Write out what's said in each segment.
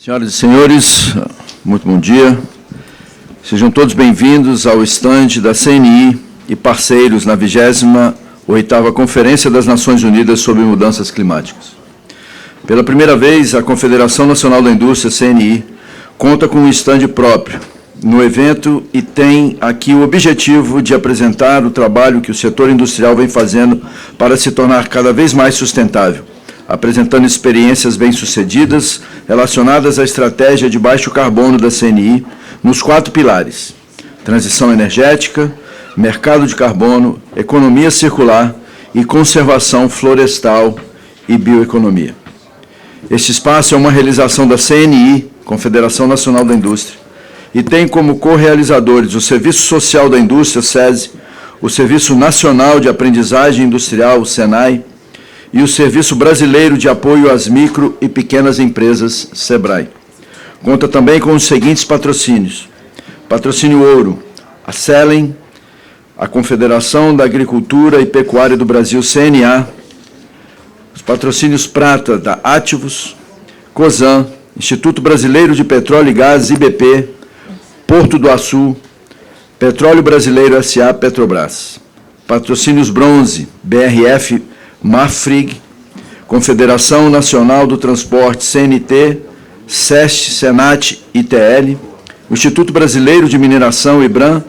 Senhoras e senhores, muito bom dia. Sejam todos bem-vindos ao estande da CNI e parceiros na 28ª Conferência das Nações Unidas sobre Mudanças Climáticas. Pela primeira vez, a Confederação Nacional da Indústria, CNI, conta com um estande próprio no evento e tem aqui o objetivo de apresentar o trabalho que o setor industrial vem fazendo para se tornar cada vez mais sustentável, apresentando experiências bem-sucedidas relacionadas à estratégia de baixo carbono da CNI nos 4 pilares: transição energética, mercado de carbono, economia circular e conservação florestal e bioeconomia. Este espaço é uma realização da CNI, Confederação Nacional da Indústria, e tem como co-realizadores o Serviço Social da Indústria, SESI, o Serviço Nacional de Aprendizagem Industrial, o SENAI, e o Serviço Brasileiro de Apoio às Micro e Pequenas Empresas, SEBRAE. Conta também com os seguintes patrocínios: patrocínio ouro, a Selen, a Confederação da Agricultura e Pecuária do Brasil, CNA, os patrocínios prata da Ativos, COSAN, Instituto Brasileiro de Petróleo e Gás, IBP, Porto do Açu, Petróleo Brasileiro S.A., Petrobras. Patrocínios bronze, BRF, Marfrig, Confederação Nacional do Transporte, CNT, SEST, SENAT, ITL, o Instituto Brasileiro de Mineração, IBRAM,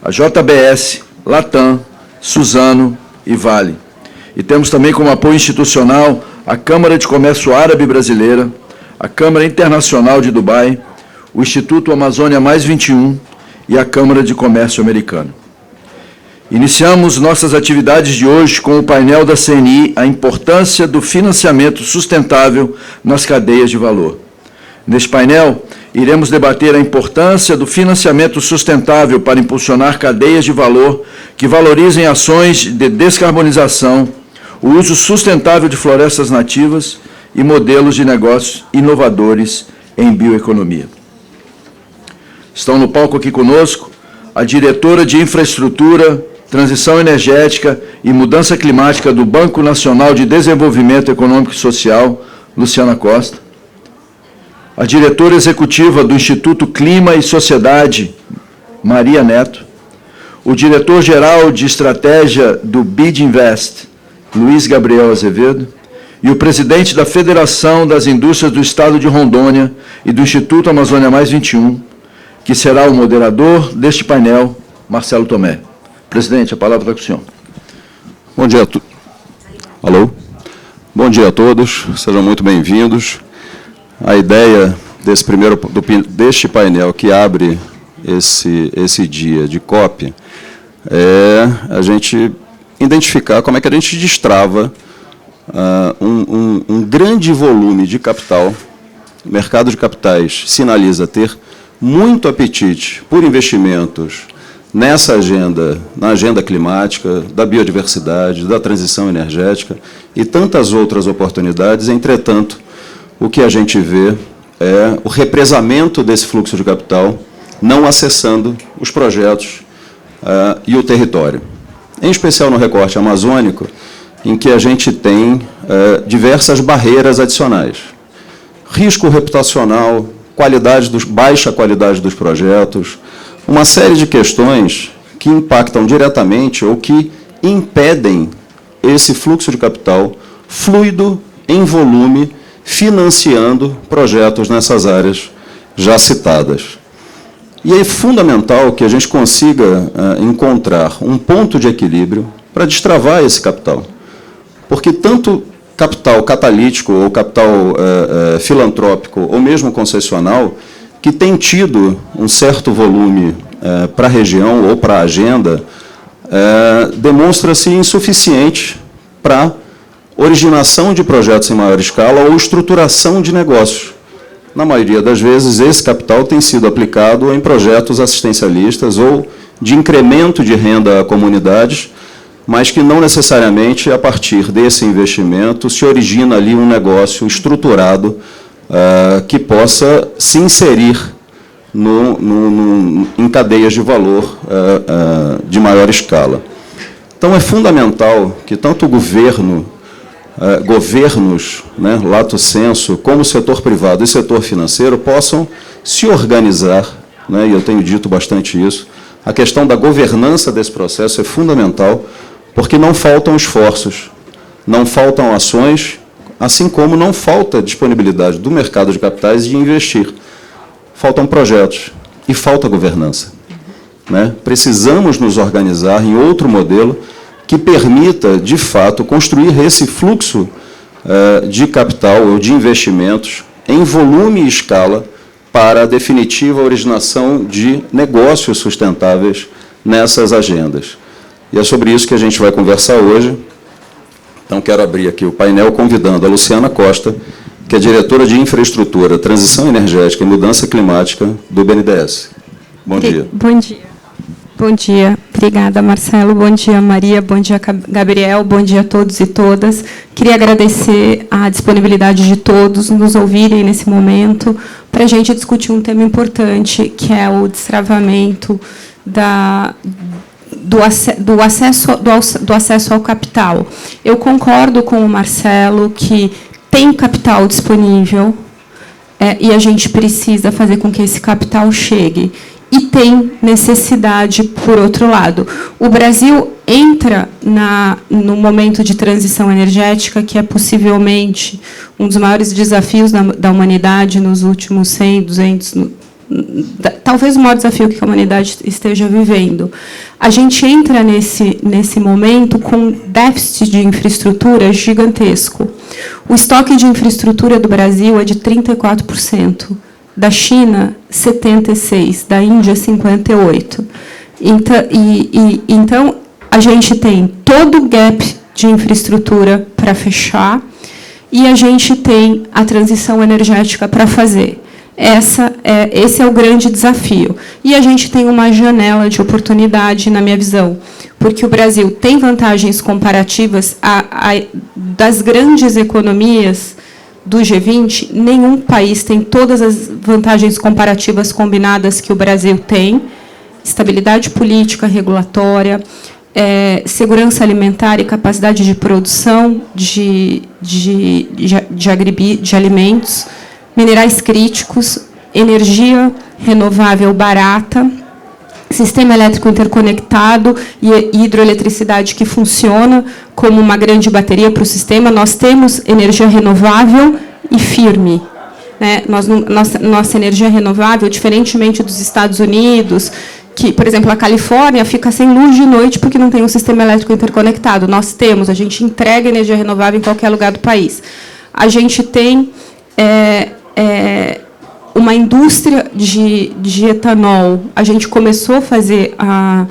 a JBS, Latam, Suzano e Vale. E temos também como apoio institucional a Câmara de Comércio Árabe Brasileira, a Câmara Internacional de Dubai, o Instituto Amazônia Mais 21 e a Câmara de Comércio Americana. Iniciamos nossas atividades de hoje com o painel da CNI, a importância do financiamento sustentável nas cadeias de valor. Neste painel, iremos debater a importância do financiamento sustentável para impulsionar cadeias de valor que valorizem ações de descarbonização, o uso sustentável de florestas nativas e modelos de negócios inovadores em bioeconomia. Estão no palco aqui conosco a diretora de Infraestrutura, Transição Energética e Mudança Climática do Banco Nacional de Desenvolvimento Econômico e Social, Luciana Costa, a diretora executiva do Instituto Clima e Sociedade, Maria Neto, o diretor-geral de Estratégia do BID Invest, Luiz Gabriel Azevedo, e o presidente da Federação das Indústrias do Estado de Rondônia e do Instituto Amazônia Mais 21, que será o moderador deste painel, Marcelo Tomé. Presidente, a palavra está com o senhor. Bom dia a todos. Alô? Bom dia a todos, sejam muito bem-vindos. A ideia deste painel que abre esse dia de COP é a gente identificar como é que a gente destrava um grande volume de capital. O mercado de capitais sinaliza ter muito apetite por investimentos nessa agenda, na agenda climática, da biodiversidade, da transição energética e tantas outras oportunidades. Entretanto, o que a gente vê é o represamento desse fluxo de capital não acessando os projetos e o território. Em especial no recorte amazônico, em que a gente tem diversas barreiras adicionais. Risco reputacional, baixa qualidade dos projetos, uma série de questões que impactam diretamente ou que impedem esse fluxo de capital fluido, em volume, financiando projetos nessas áreas já citadas. E é fundamental que a gente consiga encontrar um ponto de equilíbrio para destravar esse capital. Porque tanto capital catalítico ou capital filantrópico ou mesmo concessional, que tem tido um certo volume para a região ou para a agenda, demonstra-se insuficiente para originação de projetos em maior escala ou estruturação de negócios. Na maioria das vezes, esse capital tem sido aplicado em projetos assistencialistas ou de incremento de renda a comunidades, mas que não necessariamente, a partir desse investimento, se origina ali um negócio estruturado que possa se inserir em cadeias de valor de maior escala. Então, é fundamental que tanto o governo governos, né, lato sensu, como o setor privado e setor financeiro, possam se organizar, né, e eu tenho dito bastante isso. A questão da governança desse processo é fundamental, porque não faltam esforços, não faltam ações, assim como não falta disponibilidade do mercado de capitais de investir. Faltam projetos e falta governança, né? Precisamos nos organizar em outro modelo que permita, de fato, construir esse fluxo de capital ou de investimentos em volume e escala para a definitiva originação de negócios sustentáveis nessas agendas. E é sobre isso que a gente vai conversar hoje. Então, quero abrir aqui o painel convidando a Luciana Costa, que é diretora de Infraestrutura, Transição Energética e Mudança Climática do BNDES. Bom dia. Bom dia. Bom dia. Obrigada, Marcelo. Bom dia, Maria. Bom dia, Gabriel. Bom dia a todos e todas. Queria agradecer a disponibilidade de todos nos ouvirem nesse momento para a gente discutir um tema importante, que é o destravamento do acesso ao capital. Eu concordo com o Marcelo que tem capital disponível e a gente precisa fazer com que esse capital chegue. E tem necessidade, por outro lado. O Brasil entra no momento de transição energética, que é possivelmente um dos maiores desafios da humanidade nos últimos 100, 200, talvez o maior desafio que a humanidade esteja vivendo. A gente entra nesse momento com déficit de infraestrutura gigantesco. O estoque de infraestrutura do Brasil é de 34%. Da China, 76%, da Índia, 58%. Então, a gente tem todo o gap de infraestrutura para fechar e a gente tem a transição energética para fazer. Esse é o grande desafio. E a gente tem uma janela de oportunidade, na minha visão, porque o Brasil tem vantagens comparativas das grandes economias do G20, nenhum país tem todas as vantagens comparativas combinadas que o Brasil tem: estabilidade política, regulatória, segurança alimentar e capacidade de produção de alimentos, minerais críticos, energia renovável barata, sistema elétrico interconectado e hidroeletricidade que funciona como uma grande bateria para o sistema. Nós temos energia renovável e firme, né? Nossa energia renovável, diferentemente dos Estados Unidos, que, por exemplo, a Califórnia fica sem luz de noite porque não tem um sistema elétrico interconectado. Nós temos, a gente entrega energia renovável em qualquer lugar do país. A gente tem uma indústria de etanol. A gente começou a fazer a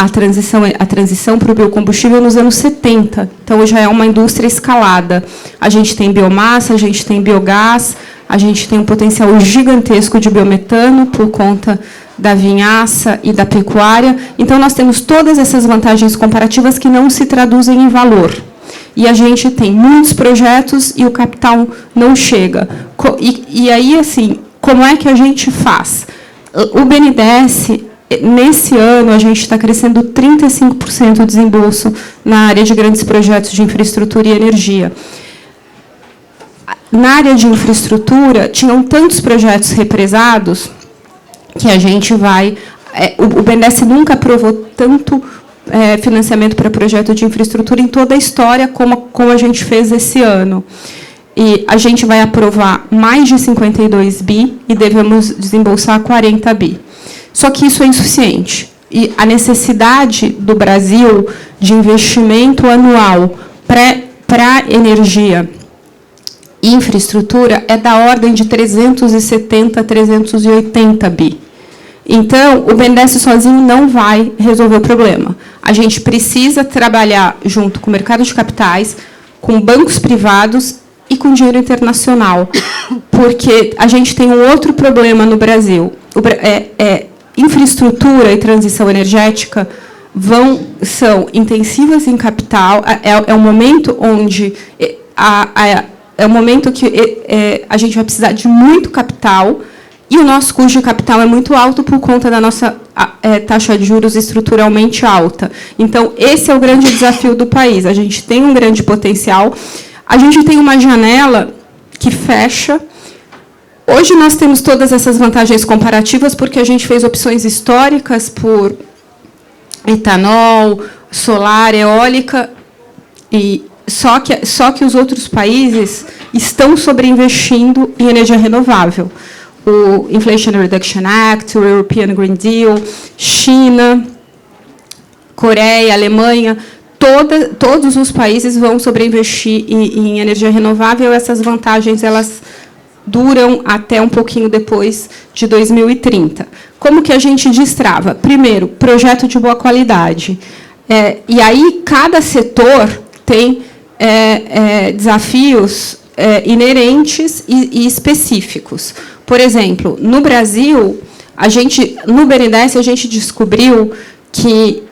transição para o biocombustível nos anos 70. Então, já é uma indústria escalada. A gente tem biomassa, a gente tem biogás, a gente tem um potencial gigantesco de biometano por conta da vinhaça e da pecuária. Então, nós temos todas essas vantagens comparativas que não se traduzem em valor. E a gente tem muitos projetos e o capital não chega. E aí, assim, como é que a gente faz? O BNDES, nesse ano, a gente está crescendo 35% o desembolso na área de grandes projetos de infraestrutura e energia. Na área de infraestrutura, tinham tantos projetos represados que a gente vai... O BNDES nunca aprovou tanto financiamento para projeto de infraestrutura em toda a história, como a gente fez esse ano. E a gente vai aprovar mais de 52 bi e devemos desembolsar 40 bi. Só que isso é insuficiente. E a necessidade do Brasil de investimento anual para energia e infraestrutura é da ordem de 370 a 380 bi. Então, o BNDES sozinho não vai resolver o problema. A gente precisa trabalhar junto com o mercado de capitais, com bancos privados e com dinheiro internacional, porque a gente tem um outro problema no Brasil. Infraestrutura e transição energética são intensivas em capital. É um momento onde é um momento que a gente vai precisar de muito capital E o nosso custo de capital é muito alto por conta da nossa taxa de juros estruturalmente alta. Então, esse é o grande desafio do país. A gente tem um grande potencial. A gente tem uma janela que fecha. Hoje, nós temos todas essas vantagens comparativas porque a gente fez opções históricas por etanol, solar, eólica, e só que os outros países estão sobreinvestindo em energia renovável. O Inflation Reduction Act, o European Green Deal, China, Coreia, Alemanha, todos os países vão sobreinvestir em energia renovável. Essas vantagens elas duram até um pouquinho depois de 2030. Como que a gente destrava? Primeiro, projeto de boa qualidade. E aí, cada setor tem desafios inerentes e específicos. Por exemplo, no Brasil, no BNDES, a gente descobriu que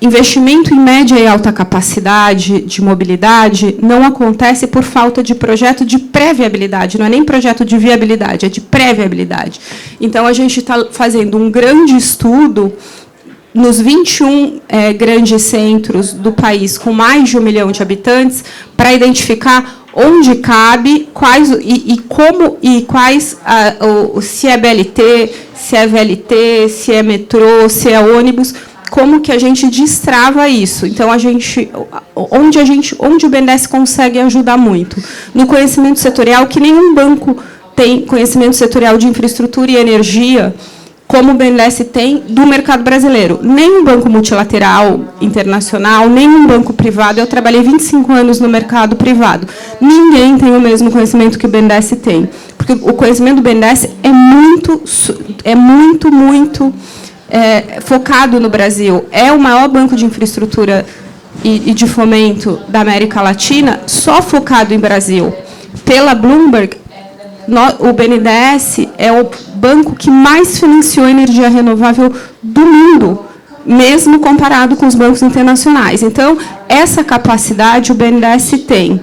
investimento em média e alta capacidade de mobilidade não acontece por falta de projeto de pré-viabilidade, não é nem projeto de viabilidade, é de pré-viabilidade. Então, a gente está fazendo um grande estudo nos 21 grandes centros do país, com mais de 1 milhão de habitantes, para identificar onde cabe, quais se é BLT, se é VLT, se é metrô, se é ônibus, como que a gente destrava isso. Então, onde o BNDES consegue ajudar muito? No conhecimento setorial, que nenhum banco tem conhecimento setorial de infraestrutura e energia, como o BNDES tem do mercado brasileiro. Nem um banco multilateral internacional, nem um banco privado. Eu trabalhei 25 anos no mercado privado. Ninguém tem o mesmo conhecimento que o BNDES tem. Porque o conhecimento do BNDES é muito focado no Brasil. É o maior banco de infraestrutura e de fomento da América Latina, só focado em Brasil. Pela Bloomberg, o BNDES é o banco que mais financiou energia renovável do mundo, mesmo comparado com os bancos internacionais. Então, essa capacidade o BNDES tem.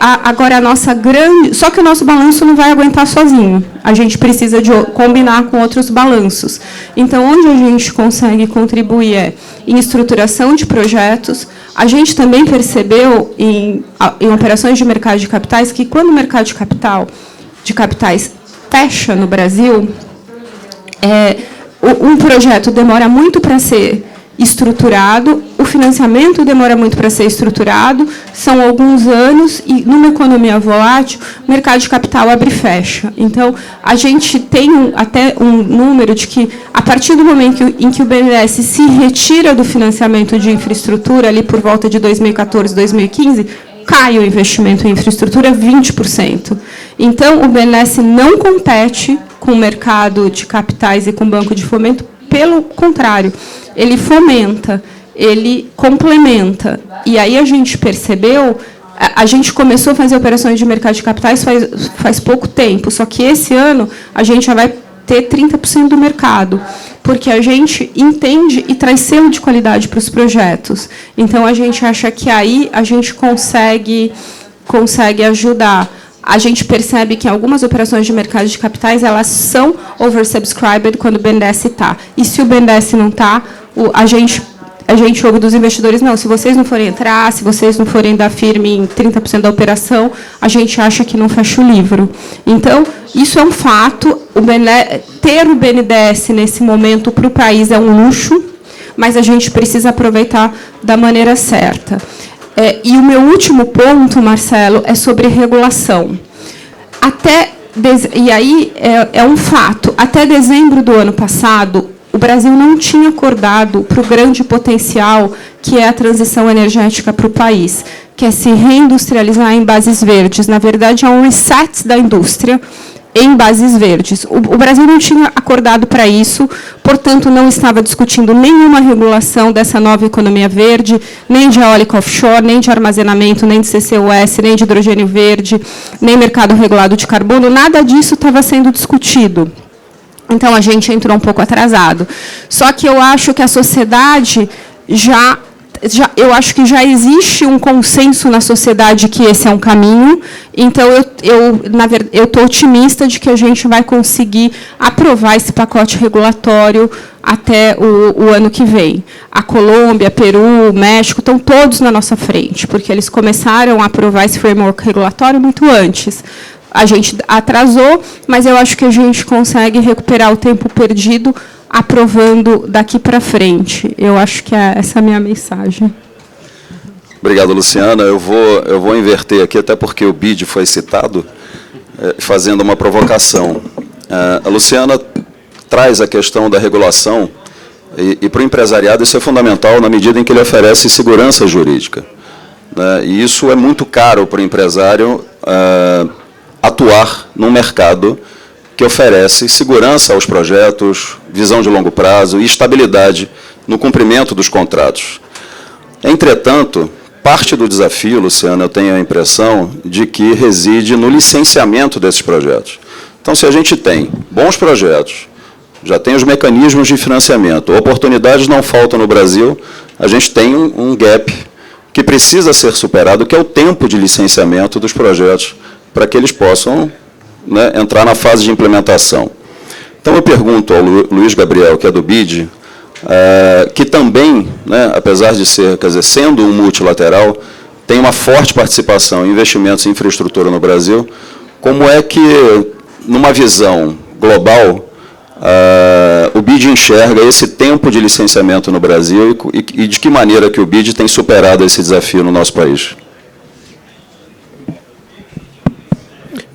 Agora, a nossa grande... Só que o nosso balanço não vai aguentar sozinho. A gente precisa de combinar com outros balanços. Então, onde a gente consegue contribuir em estruturação de projetos. A gente também percebeu, em operações de mercado de capitais, que quando o mercado de capitais fecha no Brasil, um projeto demora muito para ser estruturado, o financiamento demora muito para ser estruturado, são alguns anos, e numa economia volátil, o mercado de capital abre e fecha. Então, a gente tem até um número de que, a partir do momento em que o BNDES se retira do financiamento de infraestrutura, ali por volta de 2014, 2015, cai o investimento em infraestrutura 20%. Então, o BNDES não compete com o mercado de capitais e com o banco de fomento, pelo contrário, ele fomenta, ele complementa. E aí a gente percebeu, a gente começou a fazer operações de mercado de capitais faz pouco tempo, só que esse ano a gente já vai ter 30% do mercado, porque a gente entende e traz selo de qualidade para os projetos. Então, a gente acha que aí a gente consegue ajudar. A gente percebe que algumas operações de mercado de capitais elas são oversubscribed quando o BNDES está. E se o BNDES não está, a gente ouve dos investidores, não, se vocês não forem entrar, se vocês não forem dar firme em 30% da operação, a gente acha que não fecha o livro. Então, isso é um fato. Ter o BNDES nesse momento para o país é um luxo, mas a gente precisa aproveitar da maneira certa. E o meu último ponto, Marcelo, é sobre regulação. E aí é um fato. Até dezembro do ano passado, o Brasil não tinha acordado para o grande potencial que é a transição energética para o país, que é se reindustrializar em bases verdes. Na verdade, é um reset da indústria em bases verdes. O Brasil não tinha acordado para isso, portanto, não estava discutindo nenhuma regulação dessa nova economia verde, nem de eólica offshore, nem de armazenamento, nem de CCUS, nem de hidrogênio verde, nem mercado regulado de carbono, nada disso estava sendo discutido. Então, a gente entrou um pouco atrasado. Só que eu acho que a sociedade já eu acho que já existe um consenso na sociedade que esse é um caminho, então eu estou otimista de que a gente vai conseguir aprovar esse pacote regulatório até o ano que vem. A Colômbia, Peru, México estão todos na nossa frente, porque eles começaram a aprovar esse framework regulatório muito antes. A gente atrasou, mas eu acho que a gente consegue recuperar o tempo perdido aprovando daqui para frente. Eu acho que essa é a minha mensagem. Obrigado, Luciana. Eu vou inverter aqui, até porque o BID foi citado, fazendo uma provocação. A Luciana traz a questão da regulação, e para o empresariado isso é fundamental na medida em que ele oferece segurança jurídica, né? E isso é muito caro para o empresário atuar num mercado que oferece segurança aos projetos, visão de longo prazo e estabilidade no cumprimento dos contratos. Entretanto, parte do desafio, Luciana, eu tenho a impressão de que reside no licenciamento desses projetos. Então, se a gente tem bons projetos, já tem os mecanismos de financiamento, oportunidades não faltam no Brasil, a gente tem um gap que precisa ser superado, que é o tempo de licenciamento dos projetos, para que eles possam, né, entrar na fase de implementação. Então, eu pergunto ao Luiz Gabriel, que é do BID, que também, né, apesar de ser, sendo um multilateral, tem uma forte participação em investimentos em infraestrutura no Brasil, como é que, numa visão global, o BID enxerga esse tempo de licenciamento no Brasil e de que maneira que o BID tem superado esse desafio no nosso país?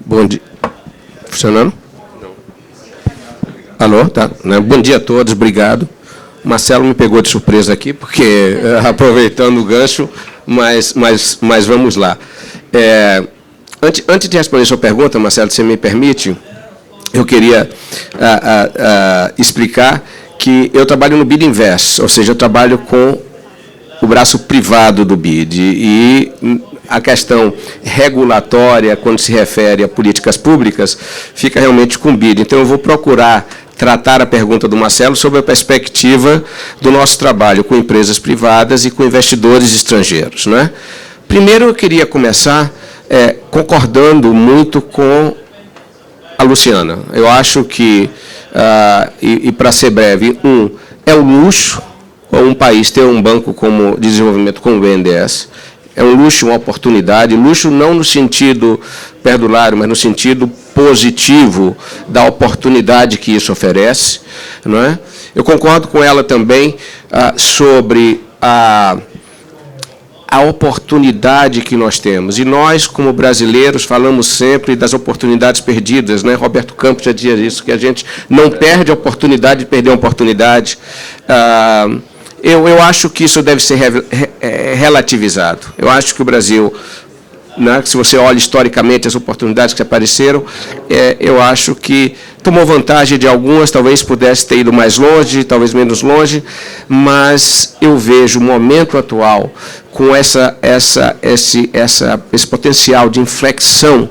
Bom dia. Funcionando? Alô? Tá. Bom dia a todos, obrigado. Marcelo me pegou de surpresa aqui, porque aproveitando o gancho, mas vamos lá. Antes de responder a sua pergunta, Marcelo, se me permite, eu queria explicar que eu trabalho no BID Invest, ou seja, eu trabalho com o braço privado do BID, e a questão regulatória, quando se refere a políticas públicas, fica realmente com o BID. Então, eu vou procurar tratar a pergunta do Marcelo sobre a perspectiva do nosso trabalho com empresas privadas e com investidores estrangeiros, né? Primeiro, eu queria começar concordando muito com a Luciana. Eu acho que, e para ser breve, é um luxo um país ter um banco de desenvolvimento como o BNDES. É um luxo, uma oportunidade. Luxo não no sentido perdulário, mas no sentido positivo da oportunidade que isso oferece, não é? Eu concordo com ela também sobre a oportunidade que nós temos. E nós, como brasileiros, falamos sempre das oportunidades perdidas, né? Roberto Campos já dizia isso, que a gente não perde a oportunidade de perder a oportunidade. Eu acho que isso deve ser relativizado. Eu acho que o Brasil, né, se você olha historicamente as oportunidades que apareceram, eu acho que tomou vantagem de algumas, talvez pudesse ter ido mais longe, talvez menos longe, mas eu vejo o momento atual com esse potencial de inflexão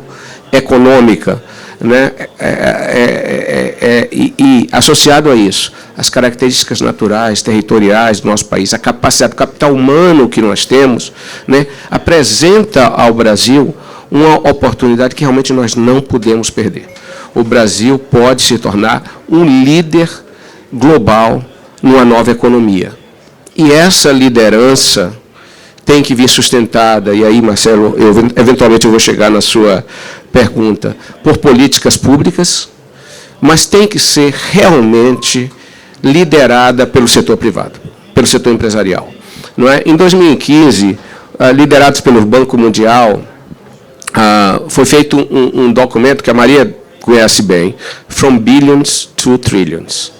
econômica, né, e associado a isso, as características naturais, territoriais do nosso país, a capacidade, o capital humano que nós temos, né, apresenta ao Brasil uma oportunidade que realmente nós não podemos perder. O Brasil pode se tornar um líder global numa nova economia. E essa liderança tem que vir sustentada, e aí, Marcelo, eventualmente eu vou chegar na sua pergunta, por políticas públicas, mas tem que ser realmente liderada pelo setor privado, pelo setor empresarial. Não é? Em 2015, liderados pelo Banco Mundial, foi feito um documento que a Maria conhece bem, From Billions to Trillions,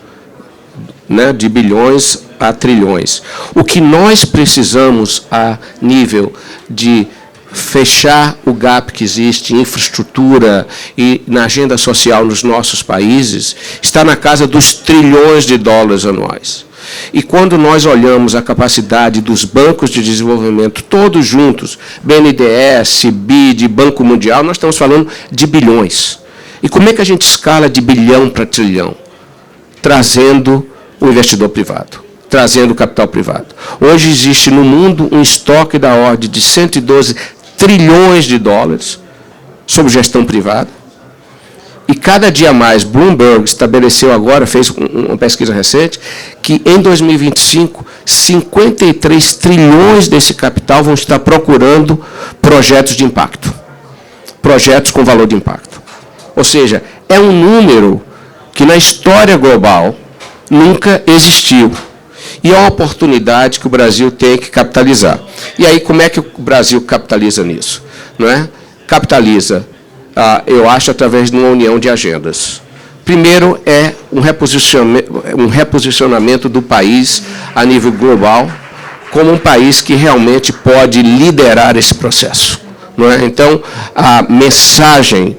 né? De bilhões a trilhões. O que nós precisamos a nível de fechar o gap que existe em infraestrutura e na agenda social nos nossos países está na casa dos trilhões de dólares anuais. E quando nós olhamos a capacidade dos bancos de desenvolvimento, todos juntos, BNDES, BID, Banco Mundial, nós estamos falando de bilhões. E como é que a gente escala de bilhão para trilhão? Trazendo o investidor privado, trazendo capital privado. Hoje existe no mundo um estoque da ordem de 112 trilhões de dólares sob gestão privada. E cada dia mais, Bloomberg estabeleceu agora, fez uma pesquisa recente, que em 2025, 53 trilhões desse capital vão estar procurando projetos de impacto. Projetos com valor de impacto. Ou seja, é um número que na história global nunca existiu. E é uma oportunidade que o Brasil tem que capitalizar. E aí, como é que o Brasil capitaliza nisso? Não é? Capitaliza, eu acho, através de uma união de agendas. Primeiro é um reposicionamento do país a nível global como um país que realmente pode liderar esse processo. Não é? Então, a mensagem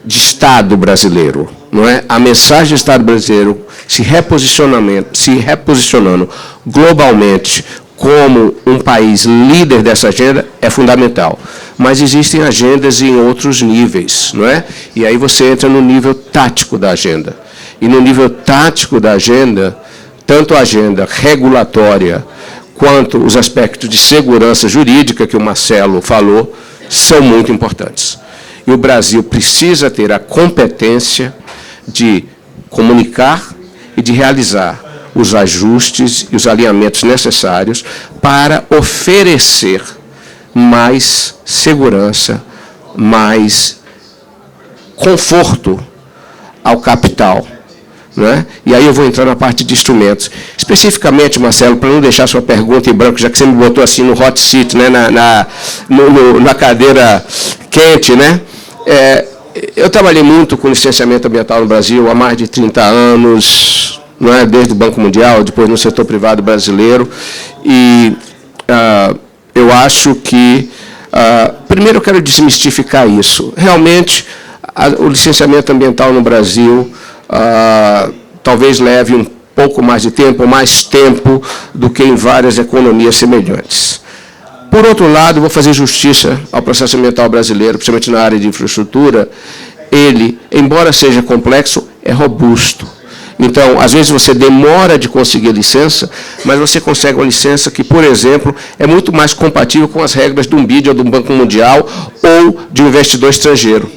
de Estado brasileiro, não é? A mensagem do Estado brasileiro se reposicionando globalmente como um país líder dessa agenda é fundamental. Mas existem agendas em outros níveis, não é? E aí você entra no nível tático da agenda. E no nível tático da agenda, tanto a agenda regulatória quanto os aspectos de segurança jurídica que o Marcelo falou, são muito importantes. E o Brasil precisa ter a competência de comunicar e de realizar os ajustes e os alinhamentos necessários para oferecer mais segurança, mais conforto ao capital. Né? E aí eu vou entrar na parte de instrumentos. Especificamente, Marcelo, para não deixar sua pergunta em branco, já que você me botou assim no hot seat, né? na cadeira quente, né? Eu trabalhei muito com licenciamento ambiental no Brasil há mais de 30 anos, não é? Desde o Banco Mundial, depois no setor privado brasileiro. E eu acho que, primeiro eu quero desmistificar isso. Realmente, o licenciamento ambiental no Brasil talvez leve um pouco mais de tempo, mais tempo do que em várias economias semelhantes. Por outro lado, vou fazer justiça ao processo ambiental brasileiro, principalmente na área de infraestrutura. Ele, embora seja complexo, é robusto. Então, às vezes você demora de conseguir licença, mas você consegue uma licença que, por exemplo, é muito mais compatível com as regras de um BID ou de um Banco Mundial ou de um investidor estrangeiro.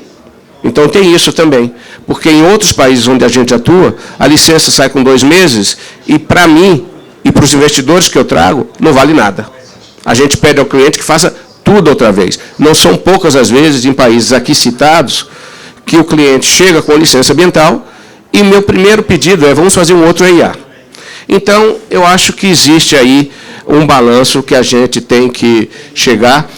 Então, tem isso também. Porque em outros países onde a gente atua, a licença sai com 2 meses e, para mim, e para os investidores que eu trago, não vale nada. A gente pede ao cliente que faça tudo outra vez. Não são poucas as vezes, em países aqui citados, que o cliente chega com licença ambiental e o meu primeiro pedido é: vamos fazer um outro EIA. Então, eu acho que existe aí um balanço que a gente tem que chegar.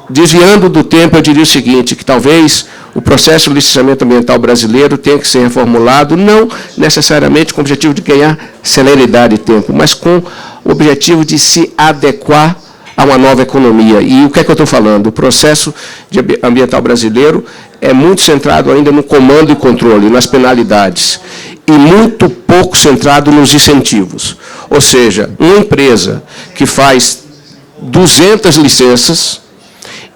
Desviando do tempo, eu diria o seguinte, que talvez o processo de licenciamento ambiental brasileiro tenha que ser reformulado, não necessariamente com o objetivo de ganhar celeridade e tempo, mas com o objetivo de se adequar a uma nova economia. E o que é que eu estou falando? O processo ambiental brasileiro é muito centrado ainda no comando e controle, nas penalidades, e muito pouco centrado nos incentivos. Ou seja, uma empresa que faz 200 licenças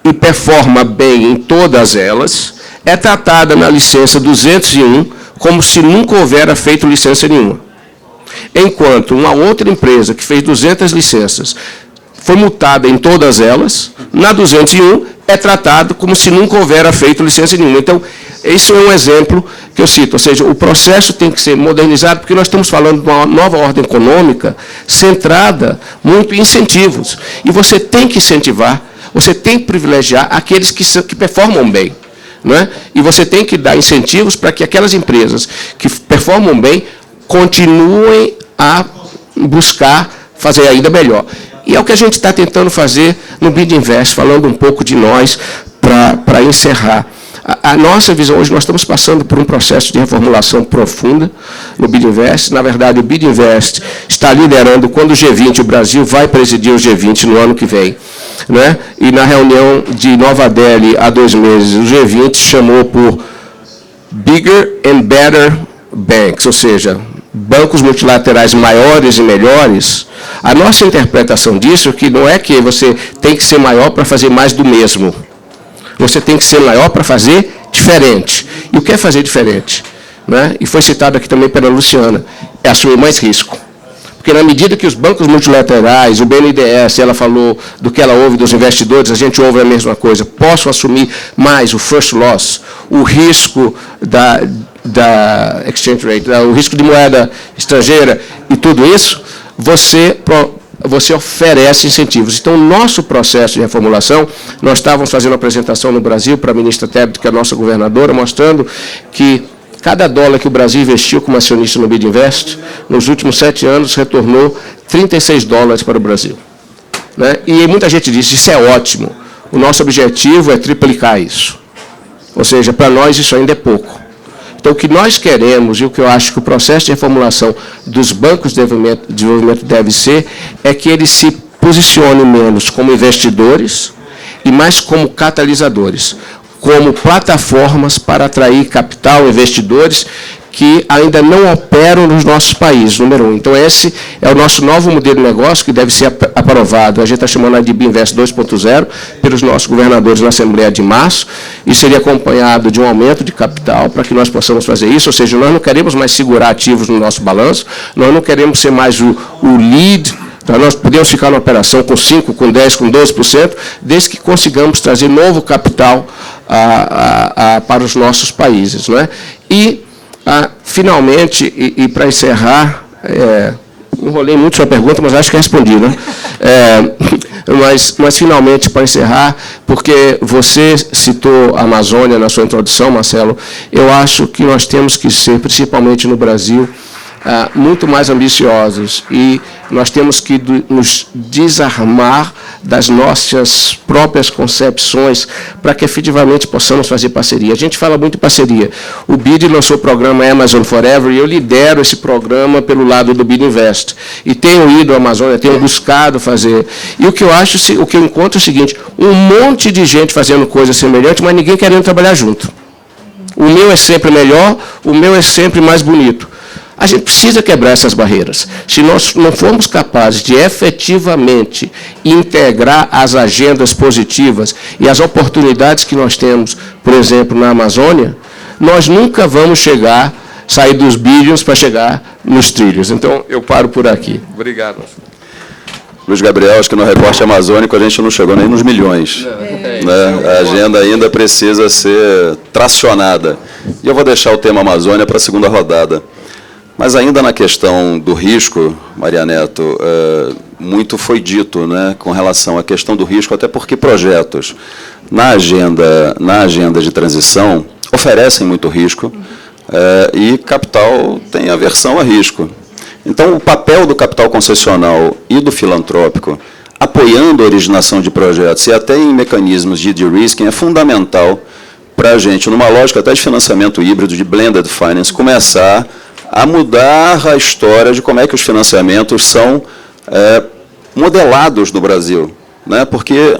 e performa bem em todas elas, é tratada na licença 201 como se nunca houvera feito licença nenhuma. Enquanto uma outra empresa que fez 200 licenças foi multada em todas elas, na 201 é tratado como se nunca houvera feito licença nenhuma. Então, isso é um exemplo que eu cito. Ou seja, o processo tem que ser modernizado, porque nós estamos falando de uma nova ordem econômica centrada muito em incentivos. E você tem que incentivar, você tem que privilegiar aqueles que performam bem. Né? E você tem que dar incentivos para que aquelas empresas que performam bem continuem a buscar fazer ainda melhor. E é o que a gente está tentando fazer no BID Invest, falando um pouco de nós para encerrar. A nossa visão hoje, nós estamos passando por um processo de reformulação profunda no BID Invest. Na verdade, o BID Invest está liderando quando o G20, o Brasil vai presidir o G20 no ano que vem. Né? E na reunião de Nova Delhi, há 2 meses, o G20 chamou por Bigger and Better Banks, ou seja, bancos multilaterais maiores e melhores. A nossa interpretação disso é que não é que você tem que ser maior para fazer mais do mesmo. Você tem que ser maior para fazer diferente. E o que é fazer diferente? Né? E foi citado aqui também pela Luciana, é assumir mais risco. Porque, na medida que os bancos multilaterais, o BNDES, ela falou do que ela ouve dos investidores, a gente ouve a mesma coisa, possam assumir mais o first loss, o risco da exchange rate, o risco de moeda estrangeira e tudo isso, você oferece incentivos. Então, o nosso processo de reformulação, nós estávamos fazendo uma apresentação no Brasil para a ministra Tebet, que é a nossa governadora, mostrando que cada dólar que o Brasil investiu como acionista no BidInvest, nos últimos 7 anos, retornou 36 dólares para o Brasil. Né? E muita gente disse, isso é ótimo. O nosso objetivo é triplicar isso. Ou seja, para nós isso ainda é pouco. Então, o que nós queremos, e o que eu acho que o processo de reformulação dos bancos de desenvolvimento deve ser, é que eles se posicionem menos como investidores e mais como catalisadores, como plataformas para atrair capital, investidores que ainda não operam nos nossos países, número 1. Então, esse é o nosso novo modelo de negócio que deve ser aprovado. A gente está chamando de BINVEST 2.0 pelos nossos governadores na Assembleia de março, e seria acompanhado de um aumento de capital para que nós possamos fazer isso. Ou seja, nós não queremos mais segurar ativos no nosso balanço, nós não queremos ser mais o lead. Então, nós podemos ficar na operação com 5%, com 10%, com 12%, desde que consigamos trazer novo capital para os nossos países. Não é? E, finalmente, e para encerrar, enrolei muito sua pergunta, mas acho que respondi, né? Mas, finalmente, para encerrar, porque você citou a Amazônia na sua introdução, Marcelo, eu acho que nós temos que ser, principalmente no Brasil, muito mais ambiciosos, e nós temos que nos desarmar das nossas próprias concepções para que efetivamente possamos fazer parceria. A gente fala muito em parceria. O BID lançou o programa Amazon Forever e eu lidero esse programa pelo lado do BidInvest. E tenho ido à Amazônia, tenho buscado fazer. E o que eu encontro é o seguinte, um monte de gente fazendo coisa semelhante, mas ninguém querendo trabalhar junto. O meu é sempre melhor, o meu é sempre mais bonito. A gente precisa quebrar essas barreiras. Se nós não formos capazes de efetivamente integrar as agendas positivas e as oportunidades que nós temos, por exemplo, na Amazônia, nós nunca vamos sair dos billions para chegar nos trilhos. Então, eu paro por aqui. Obrigado. Luiz Gabriel, acho que no recorte amazônico a gente não chegou nem nos milhões. Né? A agenda ainda precisa ser tracionada. E eu vou deixar o tema Amazônia para a segunda rodada. Mas ainda na questão do risco, Maria Neto, muito foi dito, né, com relação à questão do risco, até porque projetos na agenda de transição oferecem muito risco e capital tem aversão a risco. Então, o papel do capital concessional e do filantrópico, apoiando a originação de projetos e até em mecanismos de de-risking, é fundamental para a gente, numa lógica até de financiamento híbrido, de blended finance, começar a mudar a história de como é que os financiamentos são modelados no Brasil. Né? Porque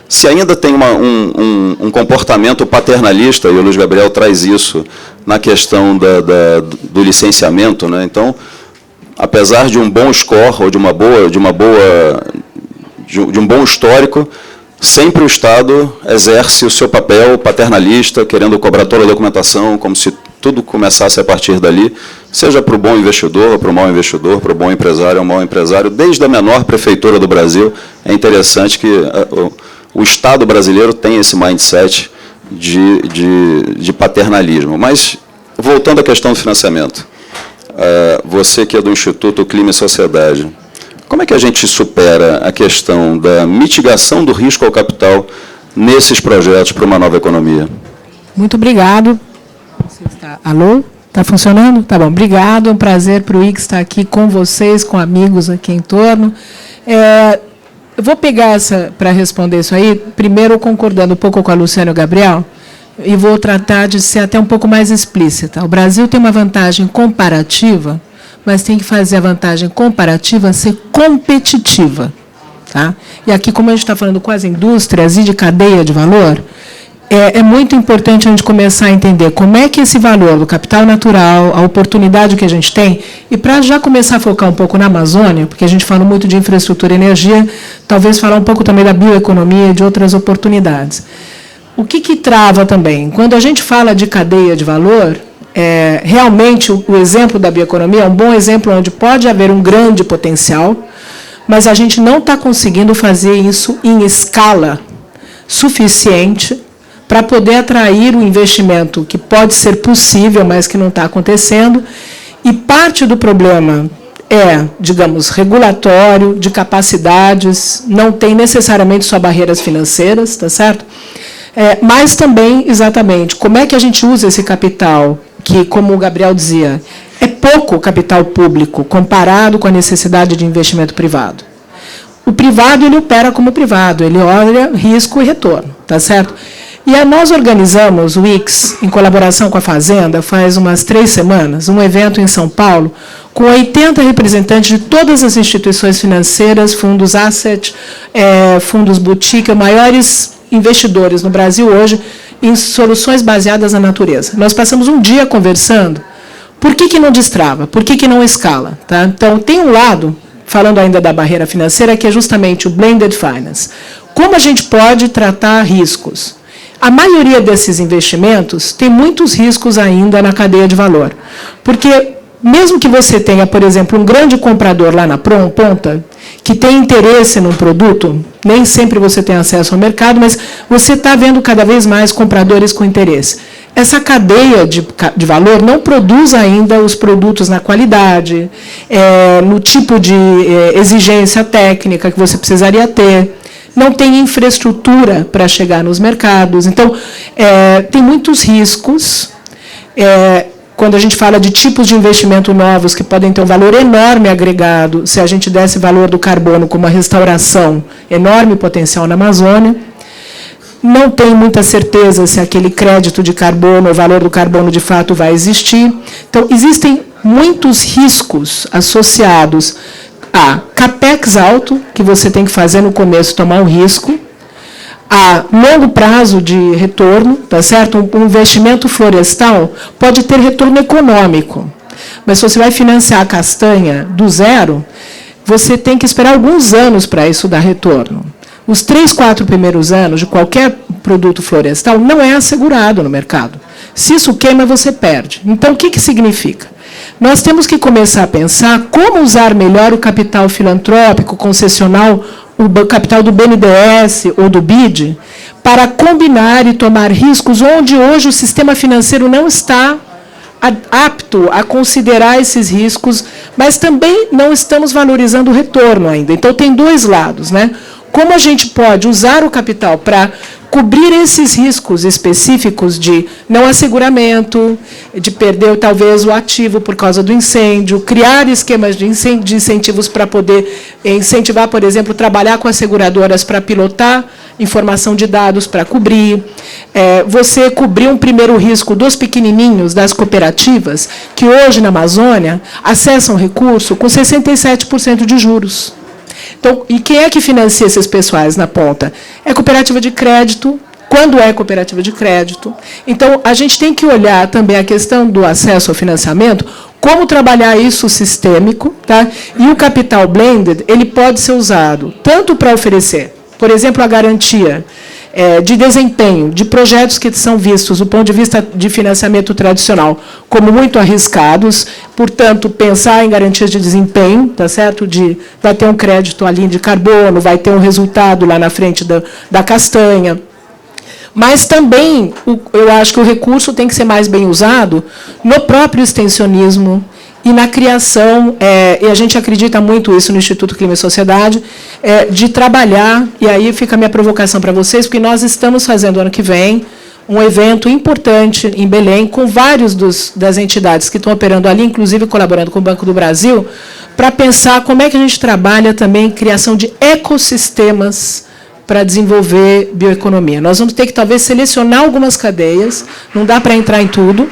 se ainda tem um comportamento paternalista, e o Luiz Gabriel traz isso na questão do licenciamento, né? Então, apesar de um bom score ou de um bom histórico, sempre o Estado exerce o seu papel paternalista, querendo cobrar toda a documentação, como se tudo começasse a partir dali, seja para o bom investidor ou para o mau investidor, para o bom empresário ou mau empresário, desde a menor prefeitura do Brasil. É interessante que o Estado brasileiro tem esse mindset de paternalismo. Mas, voltando à questão do financiamento, você que é do Instituto Clima e Sociedade, como é que a gente supera a questão da mitigação do risco ao capital nesses projetos para uma nova economia? Muito obrigado. Alô? Está funcionando? Tá bom, obrigado. É um prazer para o IC estar aqui com vocês, com amigos aqui em torno. Eu vou pegar para responder isso aí, primeiro concordando um pouco com a Luciana e o Gabriel, e vou tratar de ser até um pouco mais explícita. O Brasil tem uma vantagem comparativa, mas tem que fazer a vantagem comparativa ser competitiva. Tá? E aqui, como a gente está falando com as indústrias e de cadeia de valor, é muito importante a gente começar a entender como é que esse valor do capital natural, a oportunidade que a gente tem, e para já começar a focar um pouco na Amazônia, porque a gente fala muito de infraestrutura e energia, talvez falar um pouco também da bioeconomia e de outras oportunidades. O que trava também? Quando a gente fala de cadeia de valor, realmente o exemplo da bioeconomia é um bom exemplo onde pode haver um grande potencial, mas a gente não está conseguindo fazer isso em escala suficiente para poder atrair o investimento que pode ser possível, mas que não está acontecendo. E parte do problema é, digamos, regulatório, de capacidades, não tem necessariamente só barreiras financeiras, tá certo? Mas também, exatamente, como é que a gente usa esse capital, que, como o Gabriel dizia, é pouco capital público comparado com a necessidade de investimento privado. O privado, ele opera como privado, ele olha risco e retorno, tá certo? E nós organizamos, o IX, em colaboração com a Fazenda, faz umas 3 semanas, um evento em São Paulo, com 80 representantes de todas as instituições financeiras, fundos asset, fundos boutique, maiores investidores no Brasil hoje, em soluções baseadas na natureza. Nós passamos um dia conversando. Por que não destrava? Por que não escala? Tá? Então, tem um lado, falando ainda da barreira financeira, que é justamente o blended finance. Como a gente pode tratar riscos? A maioria desses investimentos tem muitos riscos ainda na cadeia de valor. Porque, mesmo que você tenha, por exemplo, um grande comprador lá na ponta, que tem interesse num produto, nem sempre você tem acesso ao mercado, mas você está vendo cada vez mais compradores com interesse. Essa cadeia de valor não produz ainda os produtos na qualidade, no tipo de exigência técnica que você precisaria ter. Não tem infraestrutura para chegar nos mercados. Então, tem muitos riscos. Quando a gente fala de tipos de investimento novos que podem ter um valor enorme agregado, se a gente desse valor do carbono como a restauração, enorme potencial na Amazônia. Não tem muita certeza se aquele crédito de carbono, o valor do carbono de fato vai existir. Então, existem muitos riscos associados a capex alto, que você tem que fazer no começo, tomar um risco, a longo prazo de retorno, tá certo? Um investimento florestal pode ter retorno econômico, mas se você vai financiar a castanha do zero, você tem que esperar alguns anos para isso dar retorno. Os 3, 4 primeiros anos de qualquer produto florestal não é assegurado no mercado. Se isso queima, você perde. Então, o que significa? Nós temos que começar a pensar como usar melhor o capital filantrópico, concessional, o capital do BNDES ou do BID, para combinar e tomar riscos onde hoje o sistema financeiro não está apto a considerar esses riscos, mas também não estamos valorizando o retorno ainda. Então, tem dois lados, né? Como a gente pode usar o capital para cobrir esses riscos específicos de não asseguramento, de perder talvez o ativo por causa do incêndio, criar esquemas de incentivos para poder incentivar, por exemplo, trabalhar com as seguradoras para pilotar informação de dados para cobrir, você cobrir um primeiro risco dos pequenininhos, das cooperativas, que hoje na Amazônia acessam recurso com 67% de juros. Então, e quem é que financia esses pessoais na ponta? É cooperativa de crédito, quando é cooperativa de crédito. Então, a gente tem que olhar também a questão do acesso ao financiamento, como trabalhar isso sistêmico, tá? E o capital blended, ele pode ser usado tanto para oferecer, por exemplo, a garantia de desempenho, de projetos que são vistos, do ponto de vista de financiamento tradicional, como muito arriscados, portanto, pensar em garantias de desempenho, tá certo? Vai ter um crédito ali de carbono, vai ter um resultado lá na frente da castanha. Mas também, eu acho que o recurso tem que ser mais bem usado no próprio extensionismo e na criação, e a gente acredita muito isso no Instituto Clima e Sociedade, de trabalhar, e aí fica a minha provocação para vocês, porque nós estamos fazendo, ano que vem, um evento importante em Belém, com vários das entidades que estão operando ali, inclusive colaborando com o Banco do Brasil, para pensar como é que a gente trabalha também criação de ecossistemas para desenvolver bioeconomia. Nós vamos ter que, talvez, selecionar algumas cadeias, não dá para entrar em tudo,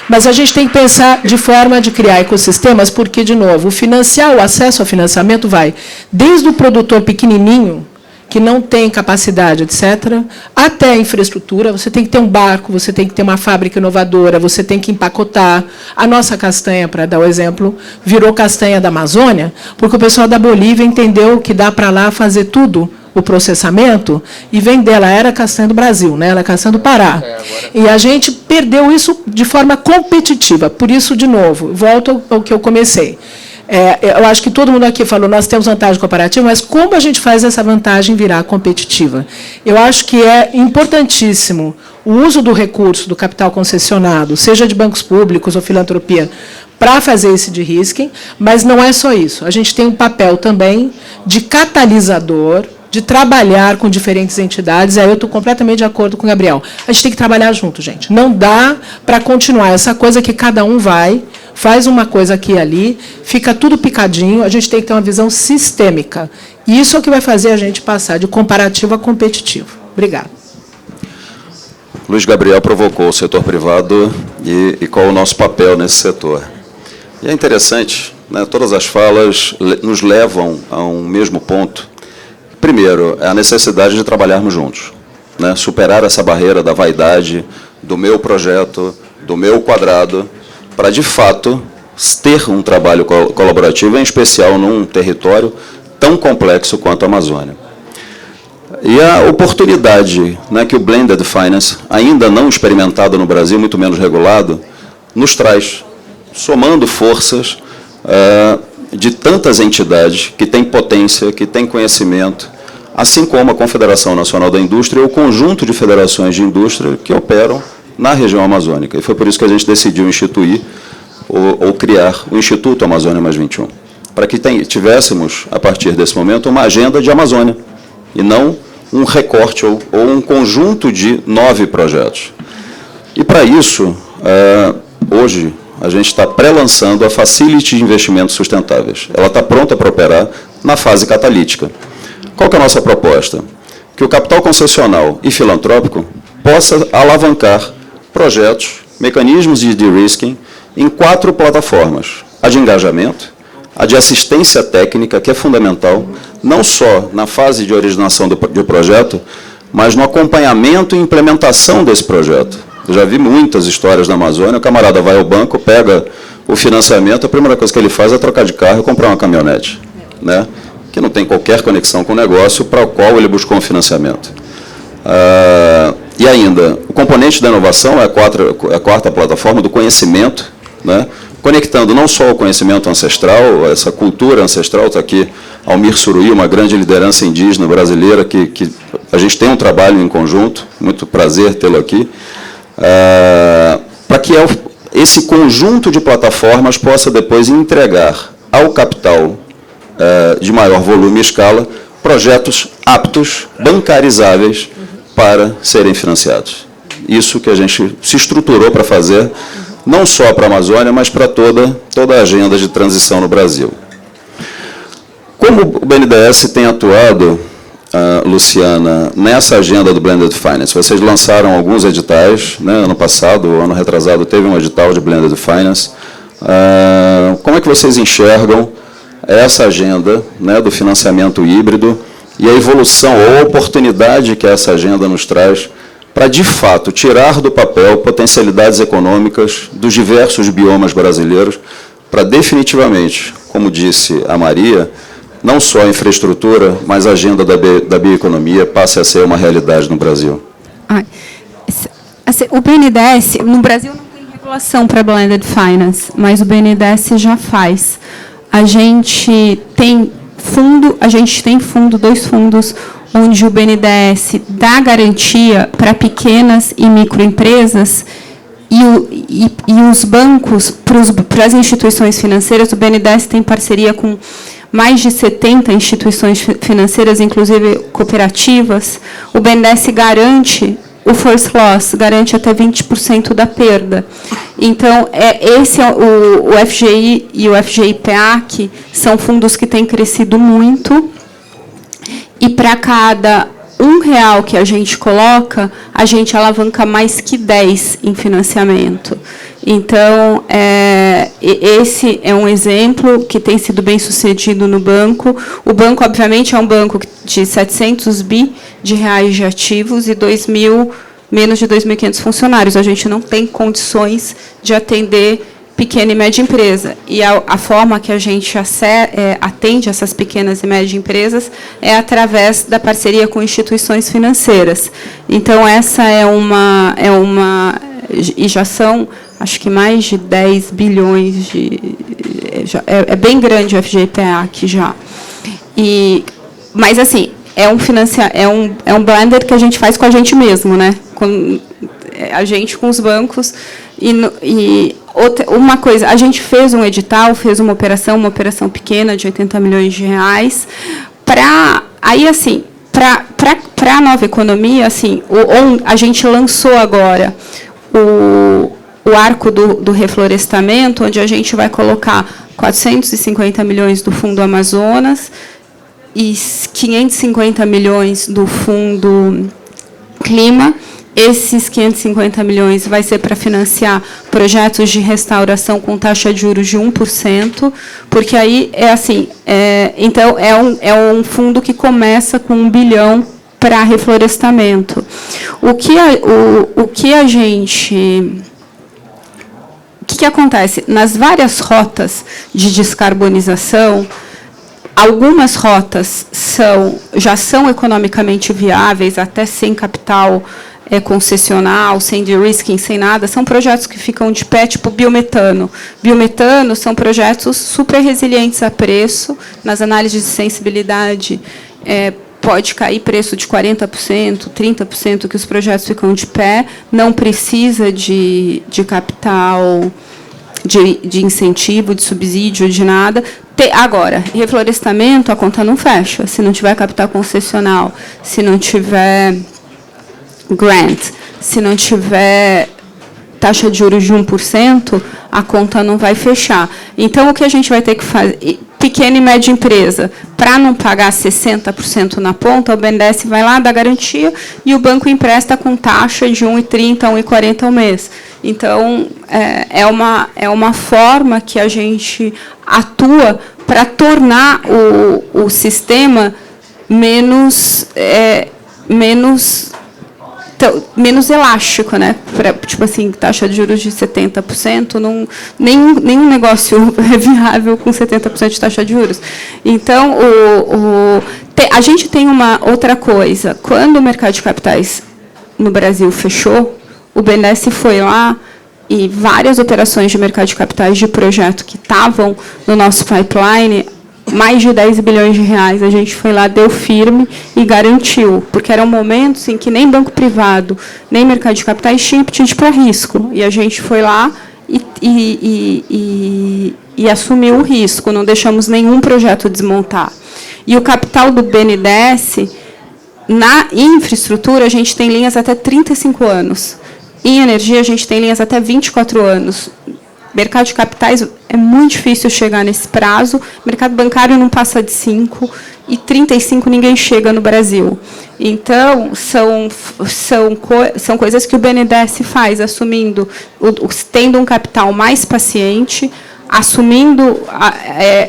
mas a gente tem que pensar de forma de criar ecossistemas, porque, de novo, o acesso ao financiamento vai desde o produtor pequenininho, que não tem capacidade, etc., até a infraestrutura. Você tem que ter um barco, você tem que ter uma fábrica inovadora, você tem que empacotar. A nossa castanha, para dar o exemplo, virou castanha da Amazônia, porque o pessoal da Bolívia entendeu que dá para lá fazer tudo o processamento e vender. Ela era castanha do Brasil, né? Ela é castanha do Pará. E a gente perdeu isso de forma competitiva. Por isso, de novo, volto ao que eu comecei. Eu acho que todo mundo aqui falou, nós temos vantagem comparativa, mas como a gente faz essa vantagem virar competitiva? Eu acho que é importantíssimo o uso do recurso do capital concessionado, seja de bancos públicos ou filantropia, para fazer esse de-risking, mas não é só isso. A gente tem um papel também de catalisador, de trabalhar com diferentes entidades. Aí eu estou completamente de acordo com o Gabriel. A gente tem que trabalhar junto, gente. Não dá para continuar essa coisa que cada um vai, faz uma coisa aqui e ali, fica tudo picadinho. A gente tem que ter uma visão sistêmica. E isso é o que vai fazer a gente passar de comparativo a competitivo. Obrigada. Luiz Gabriel provocou o setor privado e qual é o nosso papel nesse setor. E é interessante, né, todas as falas nos levam a um mesmo ponto. Primeiro, a necessidade de trabalharmos juntos, né, superar essa barreira da vaidade, do meu projeto, do meu quadrado, para, de fato, ter um trabalho colaborativo, em especial num território tão complexo quanto a Amazônia. E a oportunidade, né, que o Blended Finance, ainda não experimentado no Brasil, muito menos regulado, nos traz, somando forças de tantas entidades que têm potência, que têm conhecimento, assim como a Confederação Nacional da Indústria e o conjunto de federações de indústria que operam na região amazônica. E foi por isso que a gente decidiu instituir ou criar o Instituto Amazônia Mais 21, para que tivéssemos, a partir desse momento, uma agenda de Amazônia, e não um recorte ou um conjunto de 9 projetos. E, para isso, hoje, a gente está pré-lançando a Facility de Investimentos Sustentáveis. Ela está pronta para operar na fase catalítica. Qual que é a nossa proposta? Que o capital concessional e filantrópico possa alavancar projetos, mecanismos de de-risking em 4 plataformas. A de engajamento, a de assistência técnica, que é fundamental, não só na fase de originação do projeto, mas no acompanhamento e implementação desse projeto. Eu já vi muitas histórias na Amazônia, o camarada vai ao banco, pega o financiamento, a primeira coisa que ele faz é trocar de carro e comprar uma caminhonete, né, que não tem qualquer conexão com o negócio para o qual ele buscou um financiamento. E ainda, o componente da inovação é a quarta plataforma do conhecimento, né, conectando não só o conhecimento ancestral, essa cultura ancestral. Está aqui Almir Suruí, uma grande liderança indígena brasileira, que a gente tem um trabalho em conjunto, muito prazer tê-lo aqui, para que esse conjunto de plataformas possa depois entregar ao capital de maior volume e escala projetos aptos, bancarizáveis, para serem financiados. Isso que a gente se estruturou para fazer, não só para a Amazônia, mas para toda a agenda de transição no Brasil. Como o BNDES tem atuado, Luciana, nessa agenda do Blended Finance? Vocês lançaram alguns editais, né, ano passado, ano retrasado, teve um edital de Blended Finance. Como é que vocês enxergam essa agenda, né, do financiamento híbrido e a evolução ou a oportunidade que essa agenda nos traz para, de fato, tirar do papel potencialidades econômicas dos diversos biomas brasileiros, para definitivamente, como disse a Maria, não só a infraestrutura, mas a agenda da bioeconomia passe a ser uma realidade no Brasil? Assim, o BNDES, no Brasil não tem regulação para Blended Finance, mas o BNDES já faz. A gente tem fundo, 2 fundos, onde o BNDES dá garantia para pequenas e microempresas, e os bancos, para as instituições financeiras, o BNDES tem parceria com mais de 70 instituições financeiras, inclusive cooperativas. O BNDES garante o first loss, garante até 20% da perda. Então, esse é o FGI e o FGI-PEAC são fundos que têm crescido muito, e para cada R$1 que a gente coloca, a gente alavanca mais que 10 em financiamento. Então, esse é um exemplo que tem sido bem sucedido no banco. O banco, obviamente, é um banco de 700 bi de reais de ativos e menos de 2.500 funcionários. A gente não tem condições de atender pequena e média empresa. E a forma que a gente atende essas pequenas e médias empresas é através da parceria com instituições financeiras. Então, essa e já são, acho que mais de 10 bilhões é bem grande o FGPA aqui já. Mas, assim, é um blender que a gente faz com a gente mesmo, né? A gente com os bancos. Uma coisa, a gente fez um edital, fez uma operação pequena de 80 milhões de reais, aí, assim, para a nova economia, assim, a gente lançou agora o arco do reflorestamento, onde a gente vai colocar 450 milhões do Fundo Amazonas e 550 milhões do Fundo Clima. Esses 550 milhões vai ser para financiar projetos de restauração com taxa de juros de 1%, porque aí então é um fundo que começa com 1 bilhão para reflorestamento. O que acontece? Nas várias rotas de descarbonização, algumas rotas já são economicamente viáveis, até sem capital concessional, sem de-risking, sem nada. São projetos que ficam de pé, tipo biometano. Biometano são projetos super resilientes a preço. Nas análises de sensibilidade, pode cair preço de 40%, 30%, que os projetos ficam de pé. Não precisa de capital, de incentivo, de subsídio, de nada. Agora, reflorestamento, a conta não fecha. Se não tiver capital concessional, se não tiver grant, se não tiver taxa de juros de 1%, a conta não vai fechar. Então, o que a gente vai ter que fazer? Pequena e média empresa, para não pagar 60% na ponta, o BNDES vai lá, dá garantia, e o banco empresta com taxa de 1,30, 1,40 ao mês. Então, é uma forma que a gente atua para tornar o sistema menos elástico, né? Tipo assim, taxa de juros de 70%, nenhum negócio é viável com 70% de taxa de juros. Então, a gente tem uma outra coisa. Quando o mercado de capitais no Brasil fechou, o BNDES foi lá e várias operações de mercado de capitais de projeto que estavam no nosso pipeline, mais de 10 bilhões de reais, a gente foi lá, deu firme e garantiu, porque eram momentos em que nem banco privado, nem mercado de capitais tinha apetite para risco, e a gente foi lá e assumiu o risco, não deixamos nenhum projeto desmontar. E o capital do BNDES, na infraestrutura, a gente tem linhas até 35 anos, em energia, a gente tem linhas até 24 anos, mercado de capitais é muito difícil chegar nesse prazo. Mercado bancário não passa de 5 e 35 ninguém chega no Brasil. Então, são coisas que o BNDES faz, assumindo, tendo um capital mais paciente, assumindo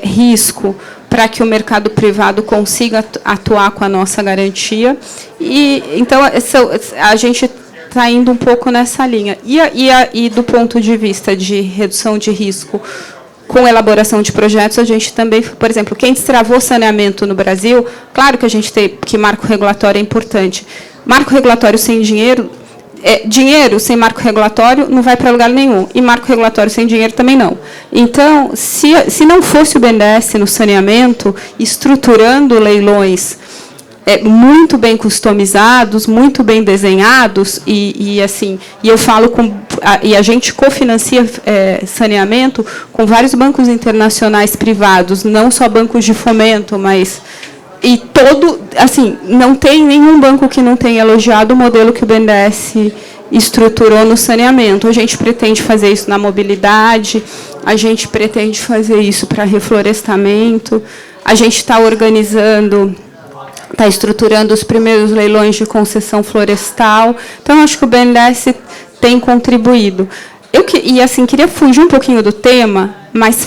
risco para que o mercado privado consiga atuar com a nossa garantia. Então, a gente está indo um pouco nessa linha. E do ponto de vista de redução de risco com elaboração de projetos, a gente também, por exemplo, quem destravou saneamento no Brasil, claro que a gente tem que marco regulatório é importante. Marco regulatório sem dinheiro, dinheiro sem marco regulatório não vai para lugar nenhum. E marco regulatório sem dinheiro também não. Então, se não fosse o BNDES no saneamento, estruturando leilões muito bem customizados, muito bem desenhados, e eu falo e a gente cofinancia saneamento com vários bancos internacionais privados, não só bancos de fomento, mas não tem nenhum banco que não tenha elogiado o modelo que o BNDES estruturou no saneamento. A gente pretende fazer isso na mobilidade, a gente pretende fazer isso para reflorestamento, a gente está estruturando os primeiros leilões de concessão florestal. Então, acho que o BNDES tem contribuído. Queria fugir um pouquinho do tema, mas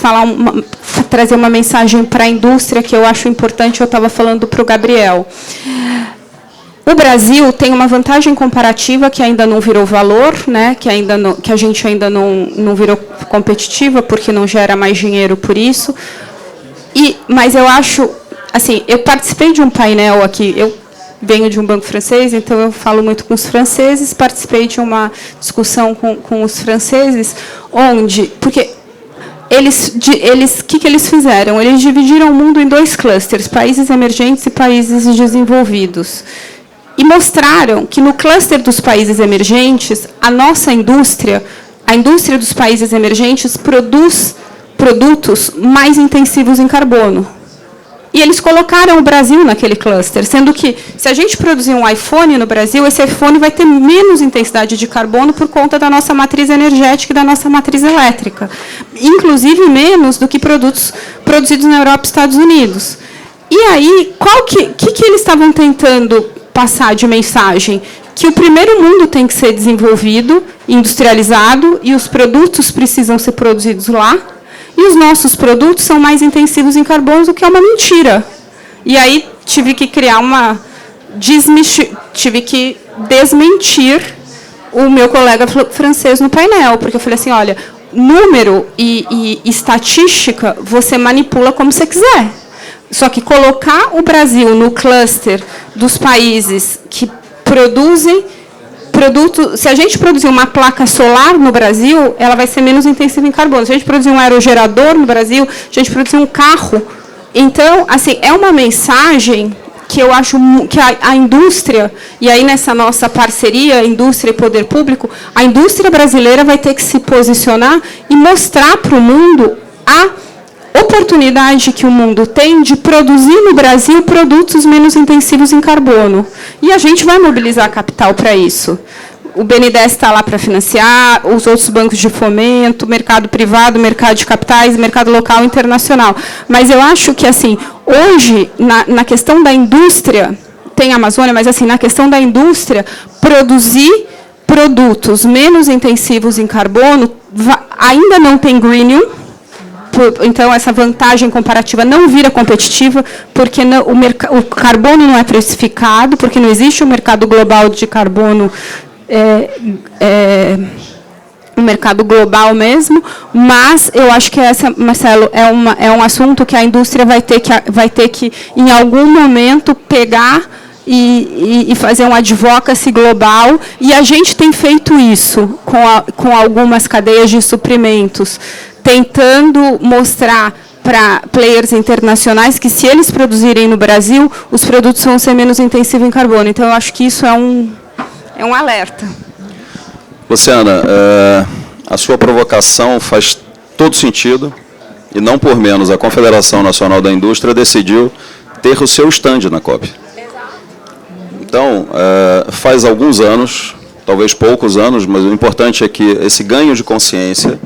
trazer uma mensagem para a indústria que eu acho importante. Eu estava falando para o Gabriel. o Brasil tem uma vantagem comparativa que ainda não virou valor, né, que a gente ainda não virou competitiva, porque não gera mais dinheiro por isso. Mas eu acho, assim, eu participei de um painel aqui, eu venho de um banco francês, então eu falo muito com os franceses, participei de uma discussão com os franceses, porque o que eles fizeram? Eles dividiram o mundo em 2 clusters, países emergentes e países desenvolvidos. E mostraram que no cluster dos países emergentes, a nossa indústria, a indústria dos países emergentes, produz produtos mais intensivos em carbono. E eles colocaram o Brasil naquele cluster, sendo que, se a gente produzir um iPhone no Brasil, esse iPhone vai ter menos intensidade de carbono por conta da nossa matriz energética e da nossa matriz elétrica. Inclusive, menos do que produtos produzidos na Europa e Estados Unidos. E aí, que eles estavam tentando passar de mensagem? Que o primeiro mundo tem que ser desenvolvido, industrializado, e os produtos precisam ser produzidos lá, e os nossos produtos são mais intensivos em carbono, o que é uma mentira. E aí tive que tive que desmentir o meu colega francês no painel, porque eu falei assim, olha, número e estatística você manipula como você quiser. Só que colocar o Brasil no cluster dos países que produzem produto, se a gente produzir uma placa solar no Brasil, ela vai ser menos intensiva em carbono. Se a gente produzir um aerogerador no Brasil, se a gente produzir um carro. Então, assim, é uma mensagem que eu acho que a indústria, e aí nessa nossa parceria, indústria e poder público, a indústria brasileira vai ter que se posicionar e mostrar para o mundo a oportunidade que o mundo tem de produzir no Brasil produtos menos intensivos em carbono. E a gente vai mobilizar capital para isso. O BNDES está lá para financiar, os outros bancos de fomento, mercado privado, mercado de capitais, mercado local e internacional. Mas eu acho que, assim, hoje, na questão da indústria, tem a Amazônia, mas assim, na questão da indústria, produzir produtos menos intensivos em carbono ainda não tem greenium. Então, essa vantagem comparativa não vira competitiva, porque o carbono não é precificado, porque não existe um mercado global de carbono, um mercado global mesmo, mas eu acho que essa, Marcelo, é um assunto que a indústria vai ter que em algum momento, pegar e fazer um advocacy global, e a gente tem feito isso com algumas cadeias de suprimentos, tentando mostrar para players internacionais que, se eles produzirem no Brasil, os produtos vão ser menos intensivos em carbono. Então, eu acho que isso é um alerta. Luciana, a sua provocação faz todo sentido, e não por menos a Confederação Nacional da Indústria decidiu ter o seu stand na COP. Então, faz alguns anos, talvez poucos anos, mas o importante é que esse ganho de consciência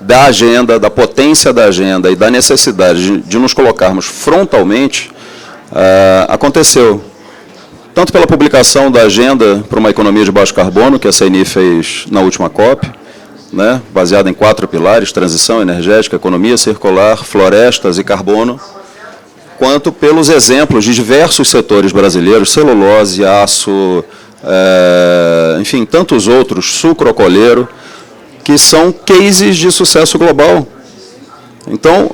da agenda, da potência da agenda e da necessidade de nos colocarmos frontalmente, aconteceu. Tanto pela publicação da Agenda para uma Economia de Baixo Carbono, que a CNI fez na última COP, né, baseada em 4 pilares, transição energética, economia circular, florestas e carbono, quanto pelos exemplos de diversos setores brasileiros, celulose, aço, enfim, tantos outros, sucro alcooleiro, que são cases de sucesso global. Então,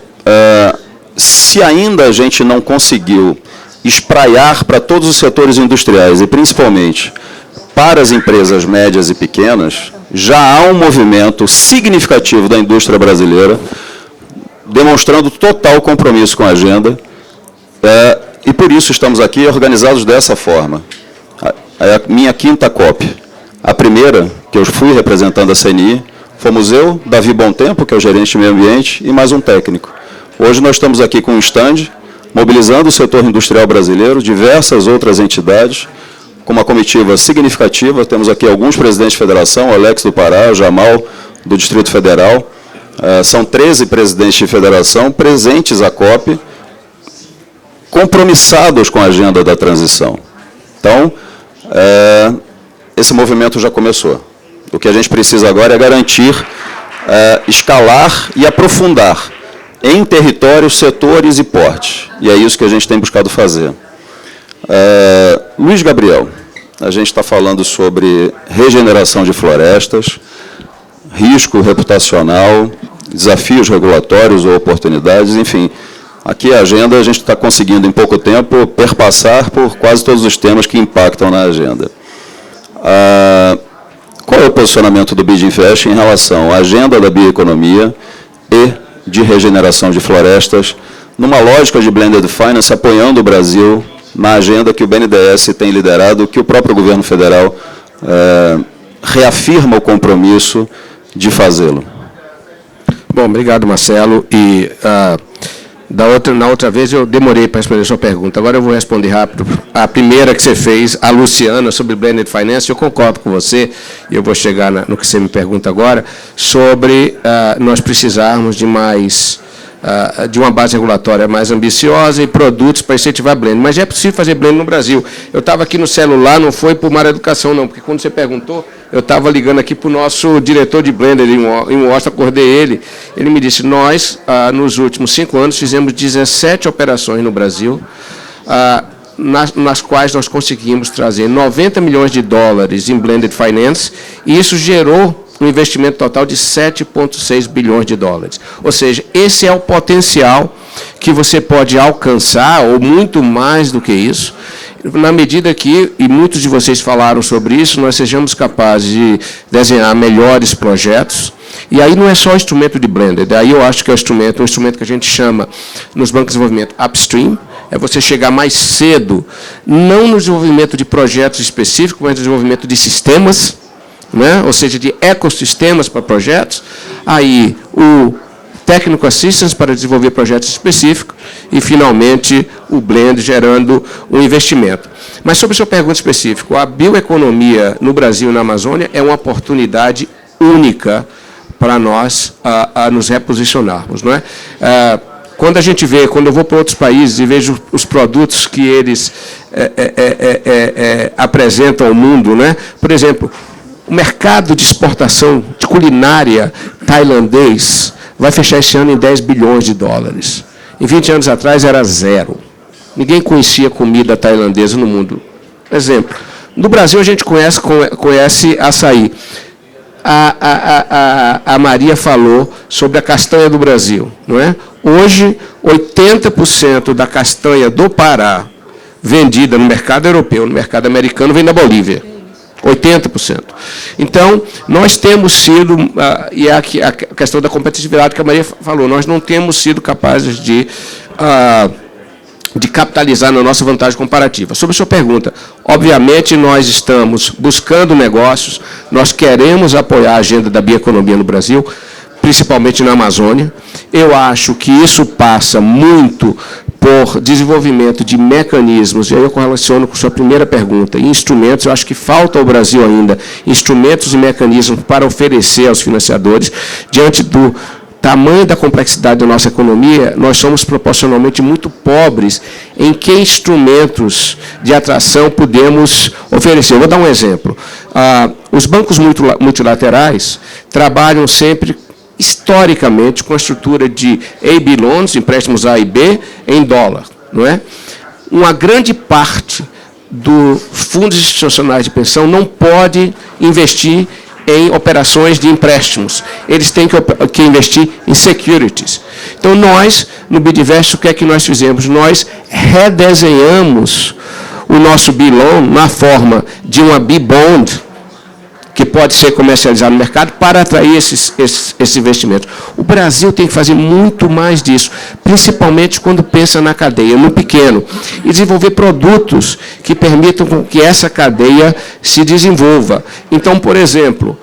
se ainda a gente não conseguiu espraiar para todos os setores industriais, e principalmente para as empresas médias e pequenas, já há um movimento significativo da indústria brasileira, demonstrando total compromisso com a agenda, e por isso estamos aqui organizados dessa forma. A minha 5ª COP, a primeira, que eu fui representando a CNI, fomos eu, Davi Bontempo, que é o gerente de meio ambiente, e mais um técnico. Hoje nós estamos aqui com um stand, mobilizando o setor industrial brasileiro, diversas outras entidades, com uma comitiva significativa. Temos aqui alguns presidentes de federação, o Alex do Pará, o Jamal do Distrito Federal. São 13 presidentes de federação presentes à COP, compromissados com a agenda da transição. Então, esse movimento já começou. O que a gente precisa agora é garantir, escalar e aprofundar em territórios, setores e portes. E é isso que a gente tem buscado fazer. Luiz Gabriel, a gente está falando sobre regeneração de florestas, risco reputacional, desafios regulatórios ou oportunidades, enfim. Aqui a agenda, a gente está conseguindo, em pouco tempo, perpassar por quase todos os temas que impactam na agenda. Qual é o posicionamento do BidInvest em relação à agenda da bioeconomia e de regeneração de florestas, numa lógica de blended finance, apoiando o Brasil na agenda que o BNDES tem liderado, que o próprio governo federal reafirma o compromisso de fazê-lo? Bom, obrigado, Marcelo. E na outra vez eu demorei para responder a sua pergunta. Agora eu vou responder rápido. A primeira que você fez, a Luciana, sobre blended finance, eu concordo com você, e eu vou chegar no que você me pergunta agora, sobre nós precisarmos de mais de uma base regulatória mais ambiciosa e produtos para incentivar blend. Mas já é possível fazer blend no Brasil. Eu estava aqui no celular, não foi por Mar Educação, não, porque quando você perguntou, eu estava ligando aqui para o nosso diretor de blender em Washington, acordei ele. Ele me disse, nós, nos últimos 5 anos, fizemos 17 operações no Brasil, nas quais nós conseguimos trazer 90 milhões de dólares em blended finance, e isso gerou um investimento total de 7,6 bilhões de dólares. Ou seja, esse é o potencial que você pode alcançar, ou muito mais do que isso, na medida que, e muitos de vocês falaram sobre isso, nós sejamos capazes de desenhar melhores projetos. E aí não é só o instrumento de blended, aí eu acho que é um instrumento que a gente chama, nos bancos de desenvolvimento, upstream, é você chegar mais cedo, não no desenvolvimento de projetos específicos, mas no desenvolvimento de sistemas, né? Ou seja, de ecossistemas para projetos, aí o Technical Assistance para desenvolver projetos específicos e, finalmente, o blend gerando um investimento. Mas, sobre a sua pergunta específica, a bioeconomia no Brasil e na Amazônia é uma oportunidade única para nós nos reposicionarmos. Não é? Quando eu vou para outros países e vejo os produtos que eles apresentam ao mundo, né? Por exemplo, o mercado de exportação de culinária tailandês vai fechar esse ano em 10 bilhões de dólares. Em 20 anos atrás era 0. Ninguém conhecia comida tailandesa no mundo. Exemplo, no Brasil a gente conhece açaí. A Maria falou sobre a castanha do Brasil. Não é? Hoje, 80% da castanha do Pará vendida no mercado europeu, no mercado americano, vem da Bolívia. 80%. Então, nós temos sido, e é a questão da competitividade que a Maria falou, nós não temos sido capazes de capitalizar na nossa vantagem comparativa. Sobre a sua pergunta, obviamente nós estamos buscando negócios, nós queremos apoiar a agenda da bioeconomia no Brasil, principalmente na Amazônia. Eu acho que isso passa muito por desenvolvimento de mecanismos, e aí eu correlaciono com a sua primeira pergunta, instrumentos. Eu acho que falta ao Brasil ainda instrumentos e mecanismos para oferecer aos financiadores. Diante do tamanho da complexidade da nossa economia, nós somos proporcionalmente muito pobres em que instrumentos de atração podemos oferecer. Eu vou dar um exemplo. Os bancos multilaterais trabalham sempre historicamente, com a estrutura de A/B loans, empréstimos A e B, em dólar. Não é? Uma grande parte dos fundos institucionais de pensão não pode investir em operações de empréstimos. Eles têm que investir em securities. Então, nós, no BidInvest, o que é que nós fizemos? Nós redesenhamos o nosso B-loan na forma de uma B-bond, que pode ser comercializado no mercado, para atrair esses investimentos. O Brasil tem que fazer muito mais disso, principalmente quando pensa na cadeia, no pequeno, e desenvolver produtos que permitam que essa cadeia se desenvolva. Então, por exemplo,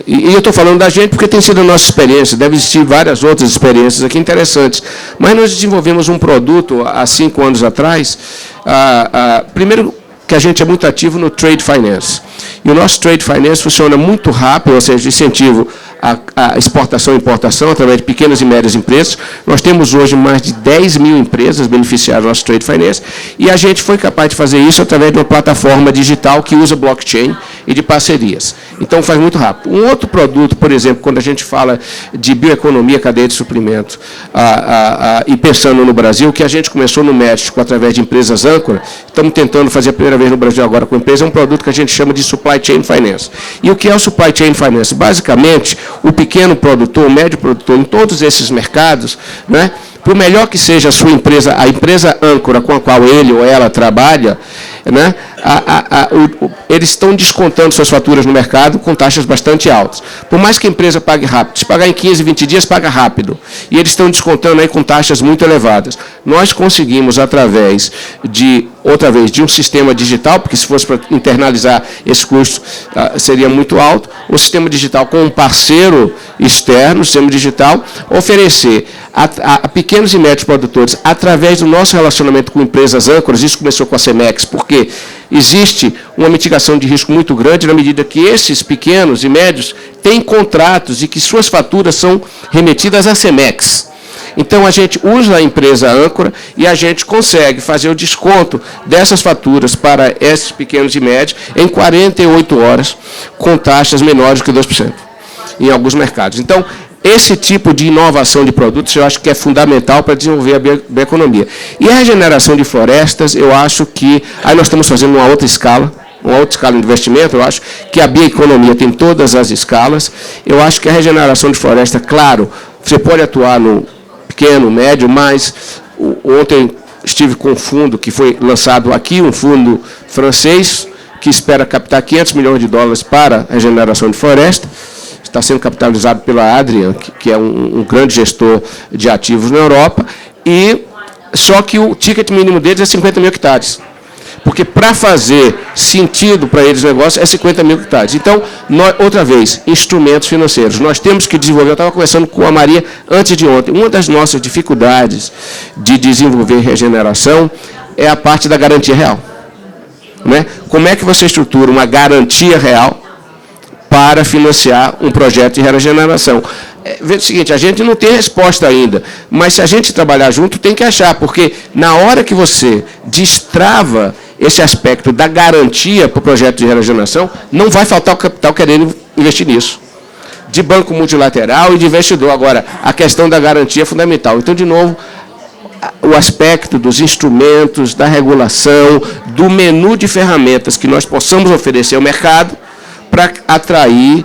e eu estou falando da gente porque tem sido a nossa experiência, deve existir várias outras experiências aqui interessantes, mas nós desenvolvemos um produto há 5 anos atrás, primeiro, que a gente é muito ativo no trade finance. E o nosso Trade Finance funciona muito rápido, ou seja, incentivo à exportação e importação através de pequenas e médias empresas. Nós temos hoje mais de 10 mil empresas beneficiadas do nosso Trade Finance, e a gente foi capaz de fazer isso através de uma plataforma digital que usa blockchain e de parcerias. Então, faz muito rápido. Um outro produto, por exemplo, quando a gente fala de bioeconomia, cadeia de suprimento, e pensando no Brasil, que a gente começou no México através de empresas âncora, estamos tentando fazer a primeira vez no Brasil agora com empresa, é um produto que a gente chama de Supply Chain Finance. E o que é o Supply Chain Finance? Basicamente, o pequeno produtor, o médio produtor, em todos esses mercados, né, por melhor que seja a sua empresa, a empresa âncora com a qual ele ou ela trabalha, né, eles estão descontando suas faturas no mercado com taxas bastante altas. Por mais que a empresa pague rápido, se pagar em 15, 20 dias, paga rápido. E eles estão descontando aí com taxas muito elevadas. Nós conseguimos, através de, outra vez, de um sistema digital, porque se fosse para internalizar esse custo seria muito alto, um sistema digital com um parceiro externo, sistema digital, oferecer a pequenos e médios produtores, através do nosso relacionamento com empresas âncoras, isso começou com a Cemex, porque existe uma mitigação de risco muito grande na medida que esses pequenos e médios têm contratos e que suas faturas são remetidas à Cemex. Então, a gente usa a empresa âncora e a gente consegue fazer o desconto dessas faturas para esses pequenos e médios em 48 horas, com taxas menores do que 2%, em alguns mercados. Então, esse tipo de inovação de produtos eu acho que é fundamental para desenvolver a bioeconomia. E a regeneração de florestas, eu acho que aí nós estamos fazendo uma outra escala de investimento. Eu acho que a bioeconomia tem todas as escalas. Eu acho que a regeneração de floresta, claro, você pode atuar no pequeno, médio, mas ontem estive com um fundo que foi lançado aqui, um fundo francês, que espera captar 500 milhões de dólares para a regeneração de floresta. Está sendo capitalizado pela Adrian, que é um grande gestor de ativos na Europa, e só que o ticket mínimo deles é 50 mil hectares. Porque para fazer sentido para eles o negócio é 50 mil hectares. Então, outra vez, instrumentos financeiros. Nós temos que desenvolver, eu estava conversando com a Maria antes de ontem, uma das nossas dificuldades de desenvolver regeneração é a parte da garantia real. Né? Como é que você estrutura uma garantia real para financiar um projeto de regeneração? Veja o seguinte, a gente não tem resposta ainda, mas se a gente trabalhar junto, tem que achar, porque na hora que você destrava esse aspecto da garantia para o projeto de regeneração, não vai faltar o capital querendo investir nisso. De banco multilateral e de investidor. Agora, a questão da garantia é fundamental. Então, de novo, o aspecto dos instrumentos, da regulação, do menu de ferramentas que nós possamos oferecer ao mercado para atrair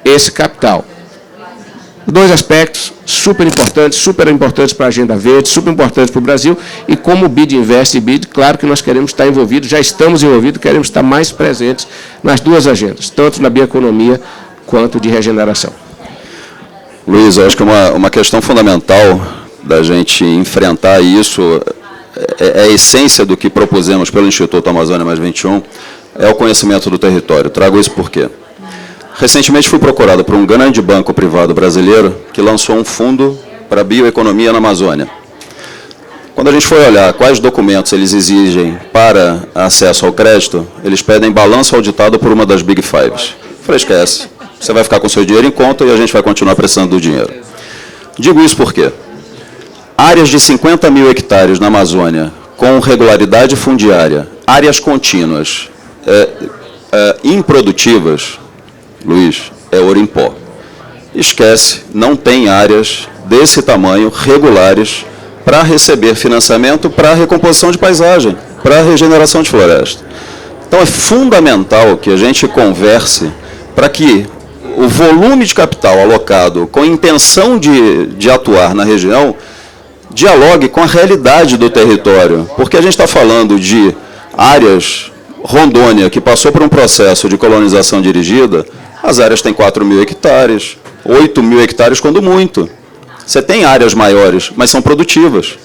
esse capital. Dois aspectos super importantes para a agenda verde, super importantes para o Brasil, e como o BID Invest e BID, claro que nós queremos estar envolvidos, já estamos envolvidos, queremos estar mais presentes nas duas agendas, tanto na bioeconomia quanto de regeneração. Luiz, eu acho que uma questão fundamental da gente enfrentar isso, é a essência do que propusemos pelo Instituto Amazônia Mais 21, é o conhecimento do território. Trago isso por quê? Recentemente fui procurado por um grande banco privado brasileiro que lançou um fundo para bioeconomia na Amazônia. Quando a gente foi olhar quais documentos eles exigem para acesso ao crédito, eles pedem balanço auditado por uma das Big Fives. Falei, esquece, você vai ficar com seu dinheiro em conta e a gente vai continuar precisando do dinheiro. Digo isso por quê? Áreas de 50 mil hectares na Amazônia, com regularidade fundiária, áreas contínuas, improdutivas, Luiz, é ouro em pó. Esquece, não tem áreas desse tamanho, regulares, para receber financiamento para recomposição de paisagem, para regeneração de floresta. Então, é fundamental que a gente converse para que o volume de capital alocado com intenção de atuar na região dialogue com a realidade do território. Porque a gente está falando de áreas, Rondônia, que passou por um processo de colonização dirigida. As áreas têm 4 mil hectares, 8 mil hectares quando muito. Você tem áreas maiores, mas são produtivas.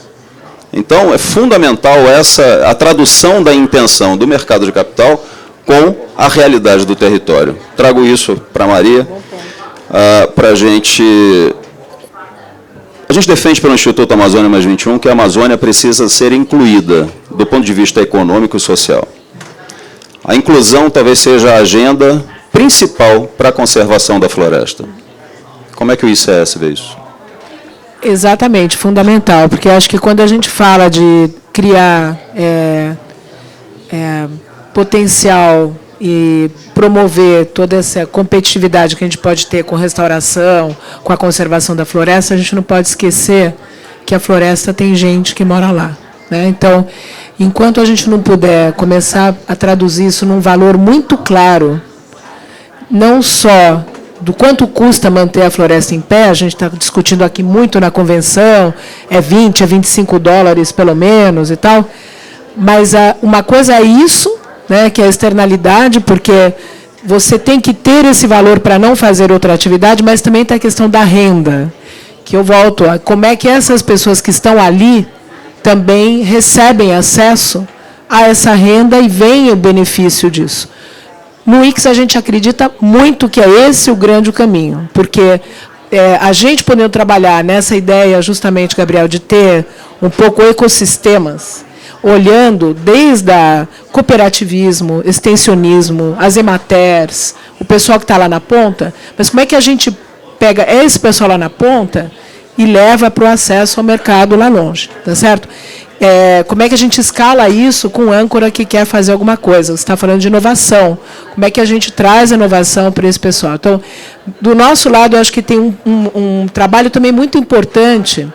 Então, é fundamental a tradução da intenção do mercado de capital com a realidade do território. Trago isso para a Maria, para a gente... A gente defende pelo Instituto Amazônia Mais 21 que a Amazônia precisa ser incluída do ponto de vista econômico e social. A inclusão talvez seja a agenda principal para a conservação da floresta. Como é que o ICS vê isso? Exatamente, fundamental, porque acho que quando a gente fala de criar potencial e promover toda essa competitividade que a gente pode ter com restauração, com a conservação da floresta, a gente não pode esquecer que a floresta tem gente que mora lá, né? Então, enquanto a gente não puder começar a traduzir isso num valor muito claro, não só do quanto custa manter a floresta em pé, a gente está discutindo aqui muito na convenção, é 20, é 25 dólares pelo menos e tal, mas uma coisa é isso, né, que é a externalidade, porque você tem que ter esse valor para não fazer outra atividade, mas também tem a questão da renda, que eu volto a como é que essas pessoas que estão ali também recebem acesso a essa renda e veem o benefício disso. No ICS, a gente acredita muito que é esse o grande caminho, porque a gente podendo trabalhar nessa ideia, justamente, Gabriel, de ter um pouco ecossistemas, olhando desde a cooperativismo, extensionismo, as ematers, o pessoal que está lá na ponta, mas como é que a gente pega esse pessoal lá na ponta e leva para o acesso ao mercado lá longe, tá certo? Como é que a gente escala isso com um âncora que quer fazer alguma coisa? Você está falando de inovação. Como é que a gente traz a inovação para esse pessoal? Então, do nosso lado, eu acho que tem um trabalho também muito importante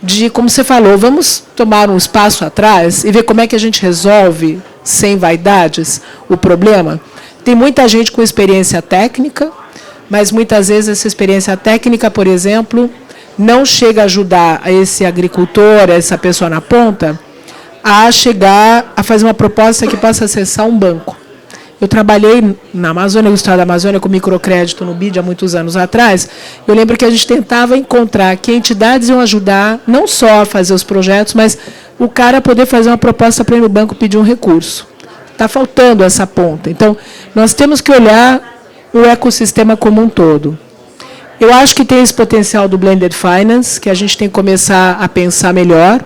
de, como você falou, vamos tomar um espaço atrás e ver como é que a gente resolve, sem vaidades, o problema. Tem muita gente com experiência técnica, mas muitas vezes essa experiência técnica, por exemplo, não chega a ajudar a esse agricultor, a essa pessoa na ponta, a chegar a fazer uma proposta que possa acessar um banco. Eu trabalhei na Amazônia, no estado da Amazônia, com microcrédito no BID há muitos anos atrás. Eu lembro que a gente tentava encontrar que entidades iam ajudar, não só a fazer os projetos, mas o cara poder fazer uma proposta para ir no banco pedir um recurso. Está faltando essa ponta. Então, nós temos que olhar o ecossistema como um todo. Eu acho que tem esse potencial do blended finance, que a gente tem que começar a pensar melhor,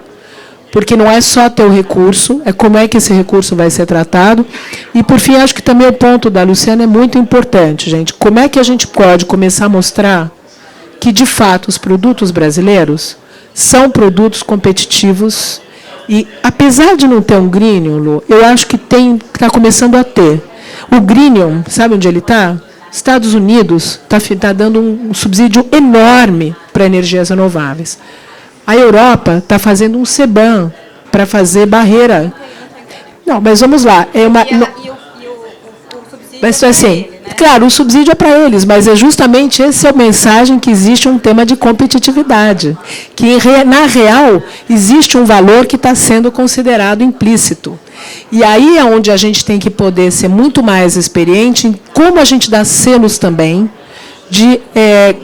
porque não é só ter o recurso, é como é que esse recurso vai ser tratado. E, por fim, acho que também o ponto da Luciana é muito importante, gente. Como é que a gente pode começar a mostrar que, de fato, os produtos brasileiros são produtos competitivos e, apesar de não ter um Greenium, Lu, eu acho que está começando a ter. O Greenium, sabe onde ele está? Estados Unidos está dando um subsídio enorme para energias renováveis. A Europa está fazendo um CBAM para fazer barreira. Não, mas vamos lá. Mas assim, claro, o subsídio é para eles, mas é justamente essa a mensagem que existe um tema de competitividade, que na real existe um valor que está sendo considerado implícito. E aí é onde a gente tem que poder ser muito mais experiente em como a gente dá selos também de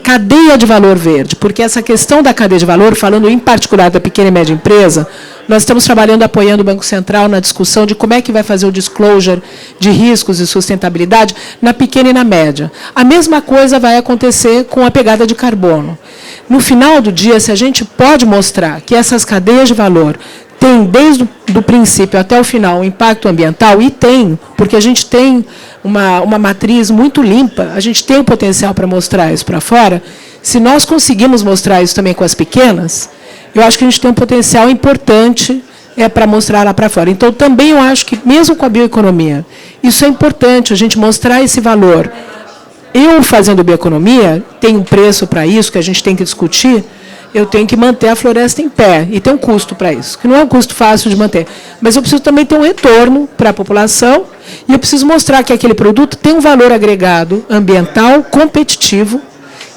cadeia de valor verde, porque essa questão da cadeia de valor, falando em particular da pequena e média empresa, nós estamos trabalhando, apoiando o Banco Central na discussão de como é que vai fazer o disclosure de riscos e sustentabilidade na pequena e na média. A mesma coisa vai acontecer com a pegada de carbono. No final do dia, se a gente pode mostrar que essas cadeias de valor tem, desde o princípio até o final, um impacto ambiental, e tem, porque a gente tem uma matriz muito limpa, a gente tem o potencial para mostrar isso para fora. Se nós conseguimos mostrar isso também com as pequenas, eu acho que a gente tem um potencial importante para mostrar lá para fora. Então, também eu acho que, mesmo com a bioeconomia, isso é importante, a gente mostrar esse valor. Eu, fazendo bioeconomia, tem um preço para isso, que a gente tem que discutir, eu tenho que manter a floresta em pé, e tem um custo para isso, que não é um custo fácil de manter. Mas eu preciso também ter um retorno para a população, e eu preciso mostrar que aquele produto tem um valor agregado ambiental, competitivo,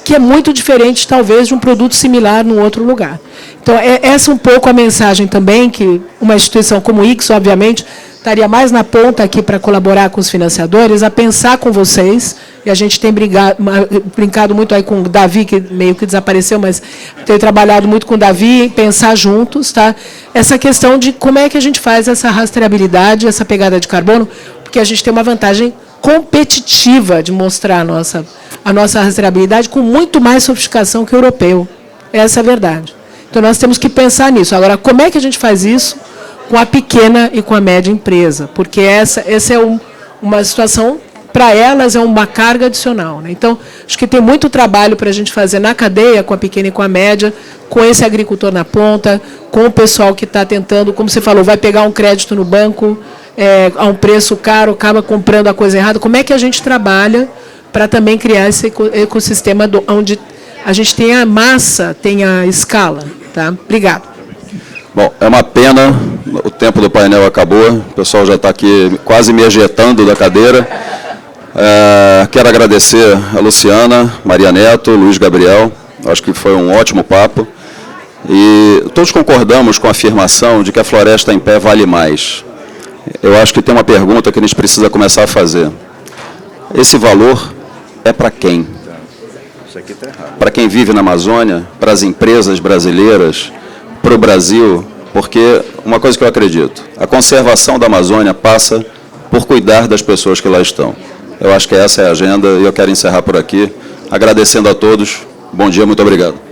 que é muito diferente, talvez, de um produto similar num outro lugar. Então, essa é um pouco a mensagem também, que uma instituição como o ICS, obviamente, estaria mais na ponta aqui para colaborar com os financiadores, a pensar com vocês, e a gente tem brincado muito aí com o Davi, que meio que desapareceu, mas tenho trabalhado muito com o Davi, pensar juntos, tá? Essa questão de como é que a gente faz essa rastreabilidade, essa pegada de carbono, porque a gente tem uma vantagem competitiva de mostrar a nossa rastreabilidade com muito mais sofisticação que o europeu. Essa é a verdade. Então, nós temos que pensar nisso. Agora, como é que a gente faz isso com a pequena e com a média empresa? Porque essa é uma situação, para elas, é uma carga adicional, né? Então, acho que tem muito trabalho para a gente fazer na cadeia, com a pequena e com a média, com esse agricultor na ponta, com o pessoal que está tentando, como você falou, vai pegar um crédito no banco a um preço caro, acaba comprando a coisa errada. Como é que a gente trabalha para também criar esse ecossistema onde a gente tem a massa, tem a escala? Tá? Obrigado. Bom, é uma pena, o tempo do painel acabou, o pessoal já está aqui quase me ejetando da cadeira. Quero agradecer a Luciana, Maria Neto, Luiz Gabriel, acho que foi um ótimo papo. E todos concordamos com a afirmação de que a floresta em pé vale mais. Eu acho que tem uma pergunta que a gente precisa começar a fazer. Esse valor é para quem? Para quem vive na Amazônia, para as empresas brasileiras, para o Brasil, porque uma coisa que eu acredito, a conservação da Amazônia passa por cuidar das pessoas que lá estão. Eu acho que essa é a agenda e eu quero encerrar por aqui, agradecendo a todos. Bom dia, muito obrigado.